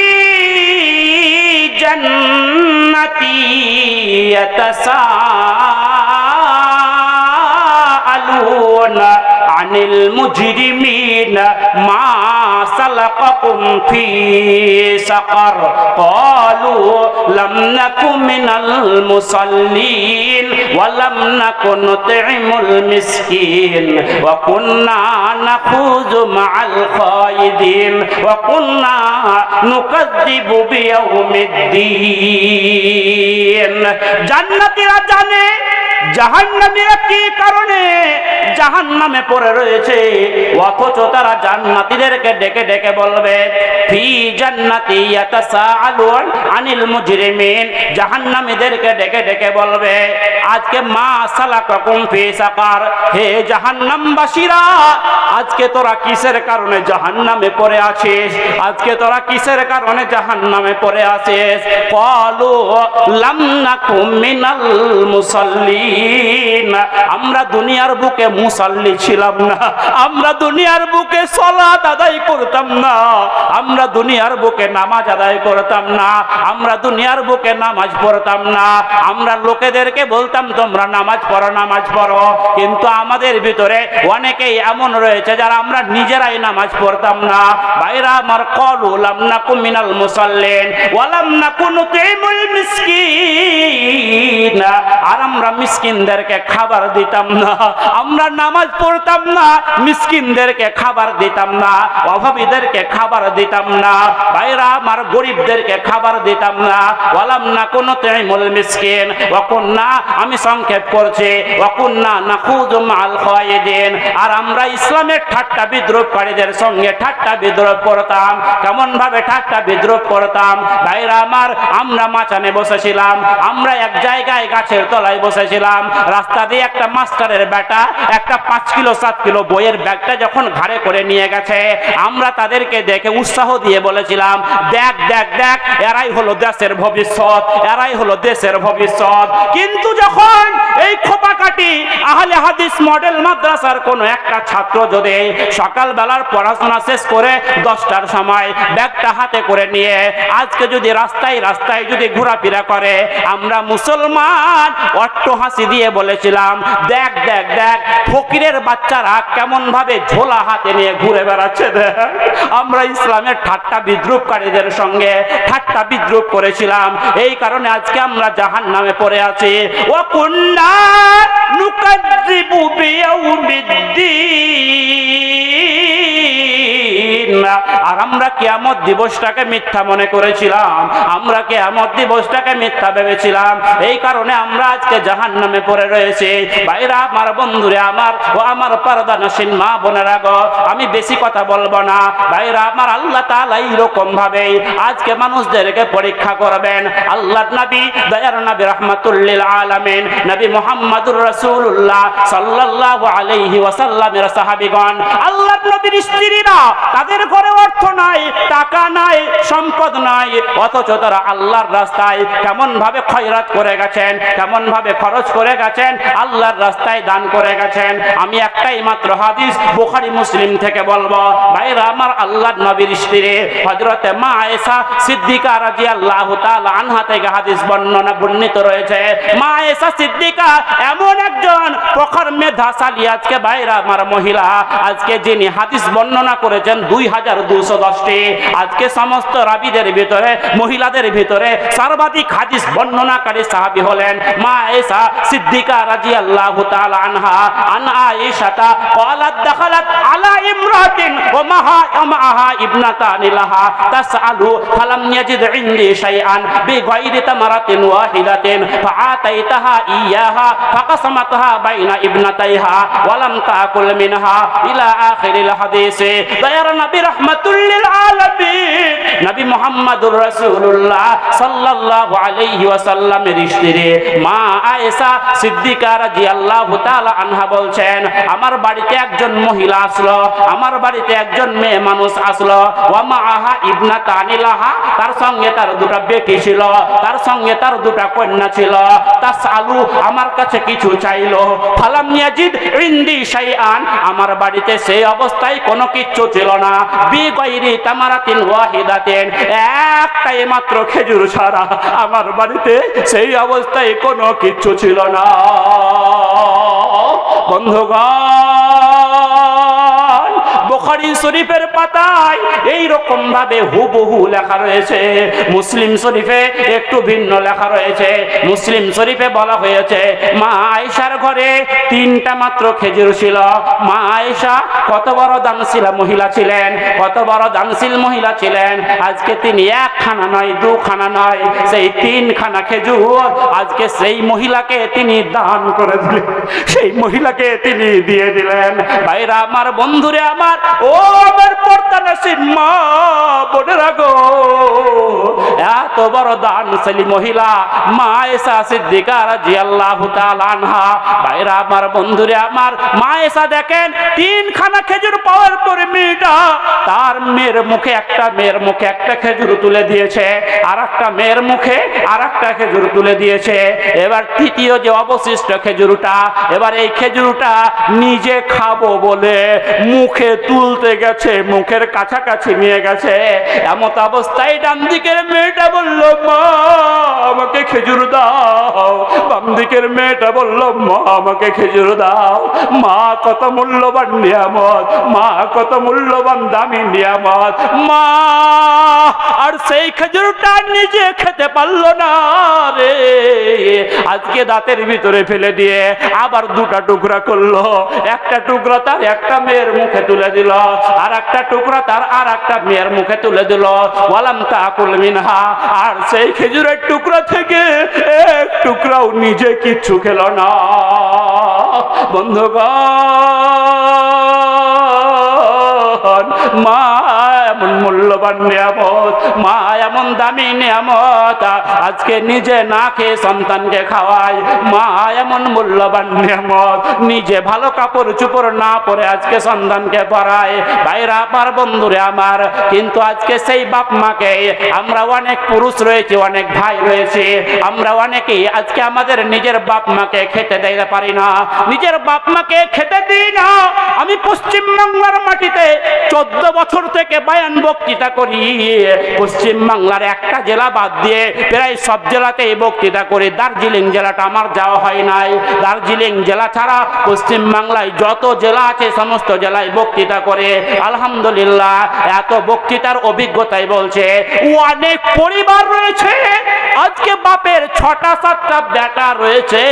জান্নাতি ইয়াতাসাআলুনা আনিল মুজরিমিনা মা সালাকাকুম ফি সাকার ক্বালু লাম নাকু মিনাল মুসাল্লিন ওয়া লাম নাকু নুতঈমুল মিসকিন ওয়া কুন্না নাখুযু মা'আল খায়িদিন ওয়া কুন্না নুকাযযিবু বিয়াউমিদ্দিন। জান্নাতীরা জানে জাহান্নামীরা কি কারণে জাহান্নামে পড়ে রয়েছে, অথচ তারা জান্নাতীদেরকে ডেকে ডেকে বলবে ফি জান্নাতি ইয়াতাসাআলুন আনিল মুজরিমিন, জাহান্নামীদেরকে ডেকে ডেকে বলবে আজকে মা সালাকাকুম ফি সাকার, হে জাহান্নামবাসীরা আজকে তোরা কিসের কারণে জাহান্নামে পড়ে আছিস, আজকে তোরা কিসের কারণে জাহান্নামে পড়ে আছিস। ক্বালু লাম নাকুম মিনাল মুসাল্লিন, আমরা দুনিয়ার বুকে মুসাল্লি ছিলাম না, আমরা দুনিয়ার বুকে সালাত আদায় করতাম না, আমরা দুনিয়ার বুকে নামাজ আদায় করতাম না, আমরা দুনিয়ার বুকে নামাজ পড়তাম না, আমরা লোকেদেরকে বলতাম তোমরা নামাজ পড়ো নামাজ পড়ো, কিন্তু আমাদের ভিতরে অনেকেই এমন রয়েছে যারা আমরা নিজেরাই নামাজ পড়তাম না। ভাইরা আমার, ক্বালু লাম নাকুম মিনাল মুসাল্লিন ওয়া লাম নাকু নুতিমুল মিসকিন, আর আমরা মিসকিনদেরকে খাবার দিতাম না, আমরা নামাজ পড়তাম না, মিসকিনদেরকে খাবার দিতাম না, অভাবীদেরকে খাবার দিতাম না, ভাইরা আমার গরিবদেরকে খাবার দিতাম না। ওয়া লাম নাকু নুতিমুল মিসকিন ওয়া কুননা, আমি সংক্ষেপ করছি, ওয়া কুননা নাখুযু মাআল খায়িদিন, আর আমরা ইসলামের ঠাট্টা বিদ্রুপকারীদের সঙ্গে ঠাট্টা বিদ্রুপ করতাম। কেমন ভাবে ঠাট্টা বিদ্রুপ করতাম ভাইরা আমার, আমরা মাচানে বসেছিলাম, আমরা এক জায়গায় গাছের তলায় বসেছিলাম, রাস্তা দিয়ে একটা মাস্টারের বেটা একটা 5 কিলো 7 কিলো বইয়ের ব্যাগটা যখন ঘাড়ে করে নিয়ে গেছে, আমরা তাদেরকে দেখে উৎসাহ দিয়ে বলেছিলাম দেখ দেখ দেখ, এরাই হলো দেশের ভবিষ্যৎ, এরাই হলো দেশের ভবিষ্যৎ। কিন্তু যখন এই খোপাকাটি আহলে হাদিস মডেল মাদ্রাসার কোনো একটা ছাত্র যদি সকালবেলার পড়াশোনা শেষ করে 10টার সময় ব্যাগটা হাতে করে নিয়ে আজকে যদি রাস্তায় রাস্তায় যদি ঘোরাফেরা করে, আমরা মুসলমান অট্ট হাসি দিয়ে বলেছিলাম দেখ দেখ দেখ, ফকিরের বাচ্চারা কেমন ভাবে ঝোলা হাতে নিয়ে ঘুরে বেড়াচ্ছে দেখ। আমরা ইসলামের ঠাট্টা বিদ্রুপকারীদের সঙ্গে ঠাট্টা বিদ্রুপ করেছিলাম, এই কারণে আজকে আমরা জাহান্নামে পড়ে আছি। ওয়া কুন্না নুকাযযিবু বিয়াউমিদ্দিন, আর আমরা কিয়ামত দিবসটাকে মিথ্যা মনে করেছিলাম, আমরা কিয়ামত দিবসটাকে মিথ্যা ভেবেছিলাম, এই কারণে আমরা আজকে জাহান্নামে পড়ে রয়েছি। ভাইরা আমার, বন্ধুরে আমার, ও আমার পর্দানশীল মা বোনেরা গো, আমি বেশি কথা বলবো না। ভাইরা আমার, আল্লাহ তাআলা এরকম ভাবে আজকে মানুষদেরকে পরীক্ষা করবেন। আল্লাহর নবী, দয়ার নবী, রাহমাতুল লিল আলামিন নবী মুহাম্মদুর রাসূলুল্লাহ সাল্লাল্লাহু আলাইহি ওয়াসাল্লামের সাহাবীগণ, আল্লাহর নবীর স্ত্রীরা, তাদের ঘরে অর্থ নাই, টাকা নাই, সম্পদ নাই, অথচ তারা আল্লাহর রাস্তায় কেমন ভাবে খয়রাত করে গেছেন, কেমন ভাবে খরচ করে গেছেন, আল্লাহর রাস্তায় দান করে গেছেন। আমি একটাই মাত্র হাদিস বুখারী মুসলিম থেকে বলবো। ভাইরা আমার, আল্লাহর নবীর স্ত্রী হযরতে মা আয়েশা সিদ্দিকা রাদিয়াল্লাহু তাআলা আনহা থেকে হাদিস বর্ণিত রয়েছে। মা আয়েশা সিদ্দিকা এমন একজন প্রখর মেধাশালী আজকে ভাইরা আমার মহিলা, আজকে যিনি হাদিস বর্ণনা করেছেন 2210টি, আজকে সমস্ত রাবীদের ভিতরে, মহিলাদের ভিতরে সর্বাধিক হাদিস বর্ণনাকারী সাহাবী হলেন মা আয়েশা সিদ্দিকা রাদিয়াল্লাহু তাআলা আনহা। আন আয়েশাতা ক্বালাত দাখালাত আলা ইমরাতিন ওয়া মাহা ইবনাতানি লাহা তাসআলু ফালাম ইয়াজিদ ইনদি শাইআন বিগাইরি তামারাতিন ওয়াহিদাতিন ফাআতাইতাহা ইয়াহা ফাকাসামাতহা বাইনা ইবনাতাইহা ওয়া লাম তাকুল মিনহা ইলা আখিরিল হাদিস। দয়ার নবী রাহমাতুল লিল আলামিন নবী মুহাম্মদুর রাসূলুল্লাহ সাল্লাল্লাহু আলাইহি ওয়াসাল্লামের স্ত্রী মা আয়েশা সিদ্দিকা রাদিয়াল্লাহু তাআলা আনহা বলছেন, আমার বাড়িতে একজন মহিলা আসলো, আমার বাড়িতে একজন মেয়ে মানুষ আসলো, ওয়া মাআহা ইবনাতানি লাহা, তার সঙ্গে তার দুটো বেটি ছিল, তার সঙ্গে তার দুটো কন্যা ছিল। তাসআলু, আমার কাছে কিছু চাইলো, ফালাম ইয়াজিদ ইনদি শাইআন, আমার বাড়িতে সেই অবস্থায় কোনো কিচ্ছু ছিল না, বিগাইরি তামারাতিন ওয়াহিদাতিন, একটাই মাত্র খেজুর ছাড়া আমার বাড়িতে সেই অবস্থায় কোনো কিচ্ছু ছিল না। বন্ধুগণ, বুখারী বুখারী শরীফের পাতায় এই রকম ভাবে হুবহু লেখা রয়েছে। মুসলিম শরীফে একটু ভিন্ন লেখা রয়েছে। মুসলিম শরীফে বলা হয়েছে মা আয়েশার ঘরে 3টা মাত্র খেজুর ছিল। মা আয়েশা কত বড় দানশীল মহিলা ছিলেন, কত বড় দানশীল মহিলা ছিলেন। আজকে তিনি 1খানা নয় 2খানা নয়, সেই 3খানা খেজুর আজকে সেই মহিলাকে তিনি দান করে দিলেন, সেই মহিলাকে তিনি দিয়ে দিলেন। ভাইরা আমার, বন্ধুরে আমার, ও আমার পর্দানশীল মা বোনেরা গো, এত বড় দানশীল মহিলা মা আয়েশা সিদ্দিকা রাদিয়াল্লাহু তাআলা আনহা। ভাইরা আমার, বন্ধুরে আমার, মা আয়েশা দেখেন 3খানা খেজুর পাওয়ার পরে মেয়েটা তার মেয়ের মুখে একটা খেজুর তুলে দিয়েছে, আর একটা মেয়ের মুখে আর একটা খেজুর তুলে দিয়েছে। এবার তৃতীয় যে অবশিষ্ট খেজুরটা, এবার এই খেজুরটা নিজে খাবো বলে মুখে তুলতে গেছে, মুখের কাছাকাছি নিয়ে গেছে। এমত অবস্থায় ডান দিকের মেয়েটা বলল মা আমাকে খেজুর দাও, বাম দিকের মেয়েটা বলল মা আমাকে খেজুর দাও। মা কত মূল্যবান নিয়ামত, মা কত মূল্যবান দামি নিয়ামত। মা আর সেই খেজুরটা নিজে খেতে পারলো না রে, আজকে দাঁতের ভিতরে ফেলে দিয়ে আবার 2টা টুকরা করলো। একটা টুকরা তার একটা মেয়ের মুখে তুলে দিল, আর একটা টুকরা তার আর একটা মেয়ের মুখে তুলে দিল। ওয়ালাম তাকুল মিনহা, আর সেই খেজুরের টুকরা থেকে এক টুকরাও নিজে কিচ্ছু খেলো না। বন্ধুগণ, মা এমন মূল্যবান নিয়ামত, মা এমন দামি নিয়ামত, আজকে নিজে না খেয়ে সন্তানকে খাওয়ায়। মা এমন মূল্যবান নিয়ামত, নিজে ভালো কাপড় চোপড় না পরে আজকে সন্তানকে পরায়। ভাইরা আমার, বন্ধুরে আমার, কিন্তু আজকে সেই বাপ মাকে আমরা অনেক পুরুষ রয়েছে, অনেক ভাই রয়েছে, আমরা অনেকেই আজকে আমাদের নিজের বাপ মাকে খেতে দিতে পারি না, নিজের বাপ মাকে খেতে দিই না। আমি পশ্চিম বাংলার মাটিতে 14 বছর থেকে বয়ান বক্তৃতা করি। পশ্চিম বাংলার একটা জেলা বাদ দিয়ে প্রায় সব জেলাতেই বক্তৃতা করি। দার্জিলিং জেলাটা আমার যাওয়া হয় নাই। দার্জিলিং জেলা ছাড়া পশ্চিম বাংলায় যত জেলা আছে সমস্ত জেলায় বক্তৃতা করে। আলহামদুলিল্লাহ, এত বক্তৃতার অভিজ্ঞতাই বলছে অনেক পরিবার রয়েছে আজকে বাপের 6টা 7টা বেটা রয়েছে।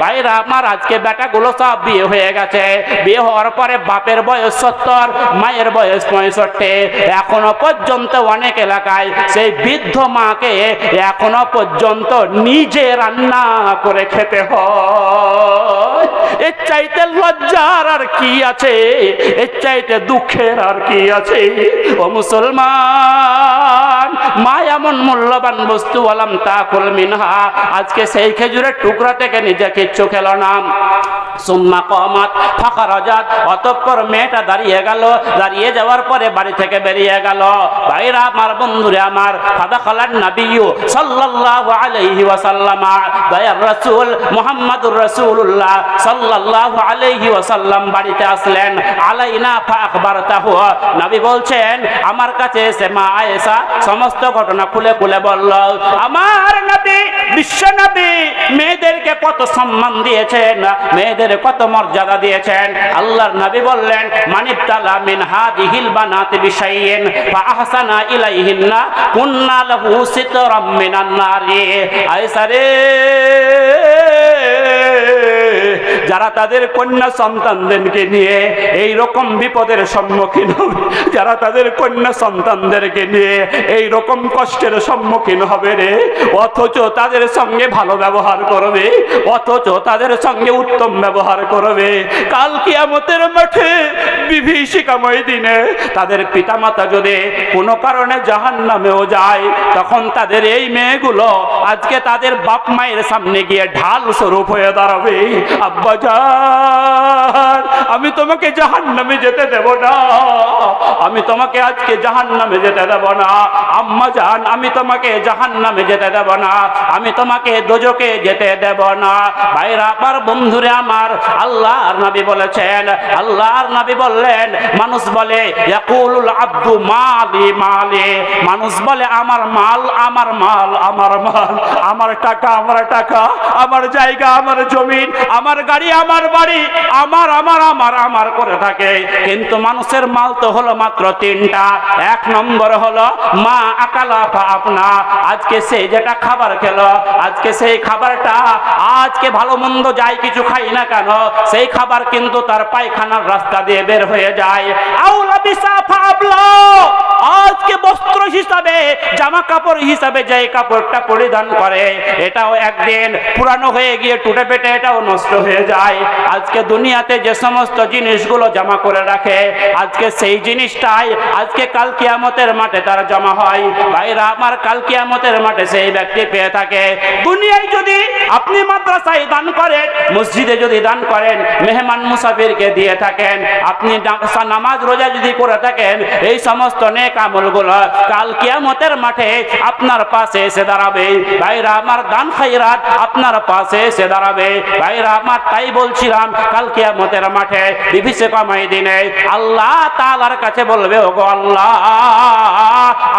ভাইরা আমার, আজকে বেটাগুলো সব বিয়ে হয়ে গেছে। বিয়ে হওয়ার পরে বাপের বয়স 70, মায়ের বয়স 65। এখনো পর্যন্ত অনেক এলাকায় সেই বৃদ্ধ মাকে এখনো পর্যন্ত নিজে রান্না করে খেতে হয়। এর চাইতে লজ্জার আর কি আছে, এর চাইতে দুঃখের আর কি আছে? ও মুসলমান, মা এমন মূল্যবান বস্তু, ওয়ালাম তাকুল মিনহা, আজকে সেই খেজুরের টুকরা থেকে নিজে কিচ্ছু খেলো না। সুম্মা কামাত ফাখারাজাত, অতঃপর মেয়েটা দাঁড়িয়ে গেল। দাঁড়িয়ে যাওয়ার পরে বাড়ি থেকে বেরিয়ে গেল। ভাইরা আমার, বন্ধুরে আমার, ফাদাখালান নাবিয়্যু সাল্লাল্লাহু আলাইহি ওয়াসাল্লাম, দয়ার রাসূল মুহাম্মদুর রাসূলুল্লাহ সাল্লাল্লাহু আলাইহি ওয়াসাল্লাম বাড়িতে আসলেন। আলাইনা ফাআখবারতাহু, নবী বলছেন আমার কাছে এসে মা আয়েশা সমস্ত ঘটনা খুলে খুলে বলল। আমার নবী, বিশ্ব নবী মেয়েদেরকে কত সম্মান দিয়েছেন, মেয়েদের কত মর্যাদা দিয়েছেন। আল্লাহর নবী বললেন মানিবতালা মিন হাদিহিল বানাতি বিশাইইন ফাআহসানা ইলাইহিন্না কুন্না লাহু সিতরাম মিনান নারি। আয়েশা রে, যারা তাদের কন্যা সন্তানদেরকে নিয়ে এই রকম বিপদের সম্মুখীন হবে, যারা তাদের কন্যা সন্তানদেরকে নিয়ে এই রকম কষ্টের সম্মুখীন হবে রে, অথচ তাদের সঙ্গে ভালো ব্যবহার করবে, অথচ তাদের সঙ্গে উত্তম ব্যবহার করবে, কাল কিয়ামতের মাঠে বিভীষিকাময় দিনে তাদের পিতামাতা যদি কোনো কারণে জাহান্নামেও যায়, তখন তাদের এই মেয়েগুলো আজকে তাদের বাপ মায়ের সামনে গিয়ে ঢাল স্বরূপ হয়ে দাঁড়াবে। আব্বা জান, আমি তোমাকে জাহান্নামে যেতে দেব না, আমি তোমাকে আজকে জাহান্নামে যেতে দেব না। আম্মা জান, আমি তোমাকে জাহান্নামে যেতে দেব না, আমি তোমাকে দোজখে যেতে দেব না। ভাইরা আমার, বন্ধুরে আমার, আল্লাহর নবী বলেছেন, আল্লাহর নবী বললেন, মানুষ বলে ইয়াকুলুল আব্দু মালি মালি, মানুষ বলে আমার মাল আমার মাল আমার মাল, আমার টাকা আমার টাকা, আমার জায়গা আমার জমিন, আমার গাড়ি আমার বাড়ি, আমার আমার আমার আমার করে থাকে, কিন্তু মানুষের মাল তো হলো মাত্র তিনটা। এক নম্বর হলো মা আকালা আপনা, আজকে সে যেটা খাবার খেলো, আজকে সেই খাবারটা, আজকে ভালো মন্দ যাই কিছু খাই না কেন, সেই খাবার কিন্তু তার পায়খানার রাস্তা দিয়ে বের হয়ে যায়। আউলা বিসাফা আবলা, আজকে বস্ত্র হিসাবে, জামা কাপড় হিসাবে যে কাপড়টা পরিধান করে, এটাও একদিন পুরানো হয়ে গিয়ে টুটে পেটে এটাও নষ্ট হয়ে যায়। আজকে দুনিয়াতে যে সমস্ত জিনিসগুলো জমা করে রাখে, আজকে সেই জিনিসটাই আজকে কাল কিয়ামতের মাঠে তার জমা হয়। ভাইরা আমার, কাল কিয়ামতের মাঠে সেই ব্যক্তি পেয়ে থাকে। দুনিয়ায় যদি আপনি মাদ্রাসায় দান করেন, মসজিদে যদি দান করেন, মেহমান মুসাফিরকে দিয়ে থাকেন, আপনি নামাজ রোজা যদি করে থাকেন, এই সমস্ত নেক আমলগুলো কাল কিয়ামতের মাঠে আপনার পাশে এসে দাঁড়াবে। ভাইরা আমার, দান খায়রাত আপনার পাশে এসে দাঁড়াবে। ভাইরা আমার, তাই বলছিলাম কাল কিয়ামতের মাঠে বিবিসে কামাই দিনে আল্লাহ তাআলার কাছে বলবে, ওগো আল্লাহ,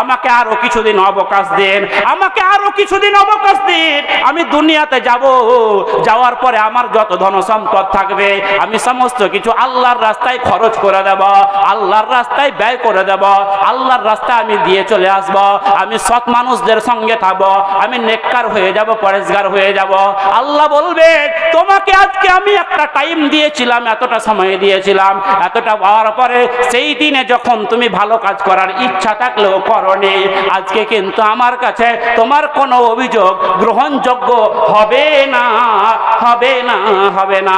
আমাকে আরো কিছুদিন অবকাশ দিন, আমাকে আরো কিছুদিন অবকাশ দিন। আমি দুনিয়াতে যাব, যাওয়ার পরে আমার যত ধন সম্পদ থাকবে আমি সমস্ত কিছু আল্লাহর রাস্তায় খরচ করে দেব, আল্লাহর রাস্তায় ব্যয় করে দেব, আল্লাহর রাস্তায় আমি দিয়ে চলে আসব। আমি সৎ মানুষদের সঙ্গে থাকবো, আমি নেককার হয়ে যাব, পরেশগার হয়ে যাব। আল্লাহ বলবে, তোমাকে আজকে আমি একটা টাইম দিয়েছিলাম, এতটা সময় দিয়েছিলাম, এতটা পাওয়ার পরে সেই দিনে যখন তুমি ভালো কাজ করার ইচ্ছা থাকলেও করনি, আজকে কিন্তু আমার কাছে তোমার কোনো অভিযোগ গ্রহণযোগ্য হবে না, হবে না, হবে না।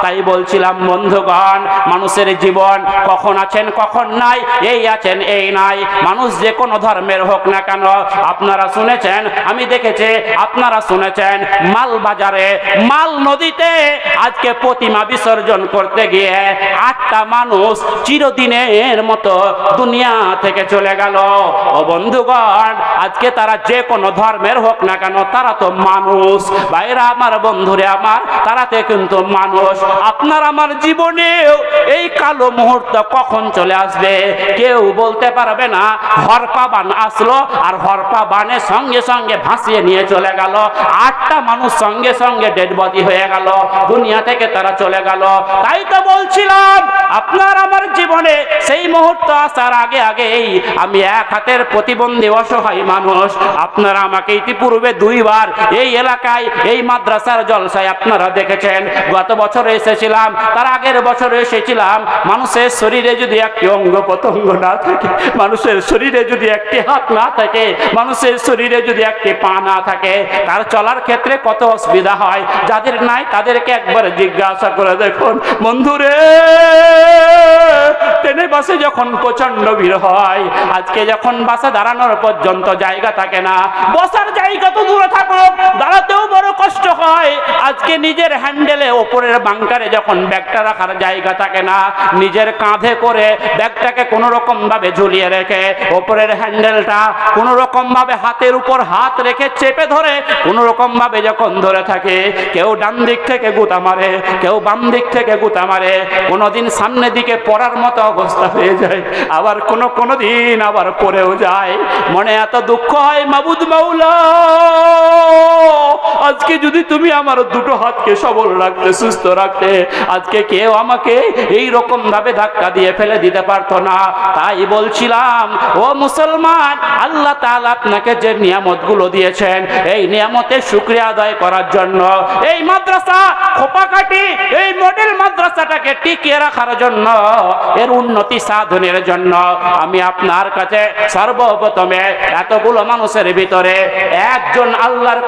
তাই বলছিলাম বন্ধুগণ, মানুষের জীবন কখন আছেন কখন নাই, এই আছেন এই নাই। মানুষ যে কোনো ধর্মের হোক না কেন, আপনারা শুনেছেন, আমি দেখেছি, আপনারা শুনেছেন, মাল বাজারে, মাল নদীতে আজকে প্রতিমা বিসর্জন করতে গিয়ে 8টা মানুষ চিরদিনের মতো দুনিয়া থেকে চলে গেল। ও বন্ধুগণ, আজকে তারা যে কোনো ধর্মের হোক না কেন, তারা তো মানুষ। ভাইরা আমার, বন্ধুরে আমার, তারাতে কিন্তু মানুষ। আপনার আমার জীবনেও এই কালো মুহূর্ত কখন চলে আসবে কেউ বলতে পারবে না। হরপা বান আসলো আর হরপা বানের সঙ্গে সঙ্গে ভাসিয়ে নিয়ে চলে গেল। 8টা মানুষ সঙ্গে সঙ্গে ডেড বডি হয়ে গেল, দুনিয়া থেকে তারা চলে গেল। তাই তো বলছিলাম, আপনার আমার জীবনে সেই মুহূর্ত আসার আগে আগেই আমি এক হাতের প্রতিবন্ধী অসহায় মানুষ। আপনারা আমাকে ইতিপূর্বে 2বার এই এলাকায় এই মাদ্রাসার জলসায় আপনারা দেখেছেন। গত বছর এসেছিলাম, তার আগের বছর এসেছিলাম। মানুষের শরীরে যদি একটি অঙ্গ প্রত্যঙ্গ না থাকে, মানুষের শরীরে যদি একটি হাত না থাকে, মানুষের শরীরে যদি একটি পা না থাকে, তার চলার ক্ষেত্রে কত অসুবিধা হয়। যাদের নাই তাদেরকে একবার জিজ্ঞাসা করে দেখুন। বন্ধুরে, ট্রেনে বাসে যখন প্রচন্ড ভিড় হয়, আজকে যখন বাসে দাঁড়ানোর পর্যন্ত জায়গা থাকে না, বসার জায়গা তো দূরে থাকুক, দাঁড়াতেও বড় কষ্ট হয়। আজকে নিজের হ্যান্ডেলে ওপরের বাঙ্কারে যখন ব্যাগটা রাখার জায়গা থাকে না, নিজের কাঁধে করে ব্যাগটাকে কোনো রকম ভাবে ঝুলিয়ে রেখে ওপরের হ্যান্ডেলটা কোনো রকম ভাবে হাতের উপর হাত রেখে চেপে ধরে কোনো রকম ভাবে যখন ধরে থাকে, কেউ ডান দিক থেকে গুতা মারে, কেউ বাম দিক থেকে গুতা মারে, কোনোদিন সামনের দিকে পড়ার মতো অবস্থা হয়ে যায়, আবার কোনো দিন আবার পড়েও যায়। মনে এত দুঃখ হয়, মাবুদ মাওলা, আজকে যদি তুমি আমার দুটো হাতকে সবল রাখতে, সুস্থ রাখতে, আজকে কেউ আমাকে এই রকম ভাবে ধাক্কা দিয়ে ফেলে দিতে পারতো না। তাই বলছিলাম, ও মুসলমান, আল্লাহ তাআলা আপনাকে যে নিয়ামতগুলো দিয়েছেন, এই নিয়ামতের শুকরিয়া আদায় করার জন্য, এই মাদ্রাসা খোপাকাটি এই মডেল মাদ্রাসাটাকে টিকিয়ে রাখার জন্য, এর উন্নতি সাধনের জন্য আমি আপনার কাছে সর্বপ্রথমে এতগুলো মানুষের ভিতরে একজন আল্লাহর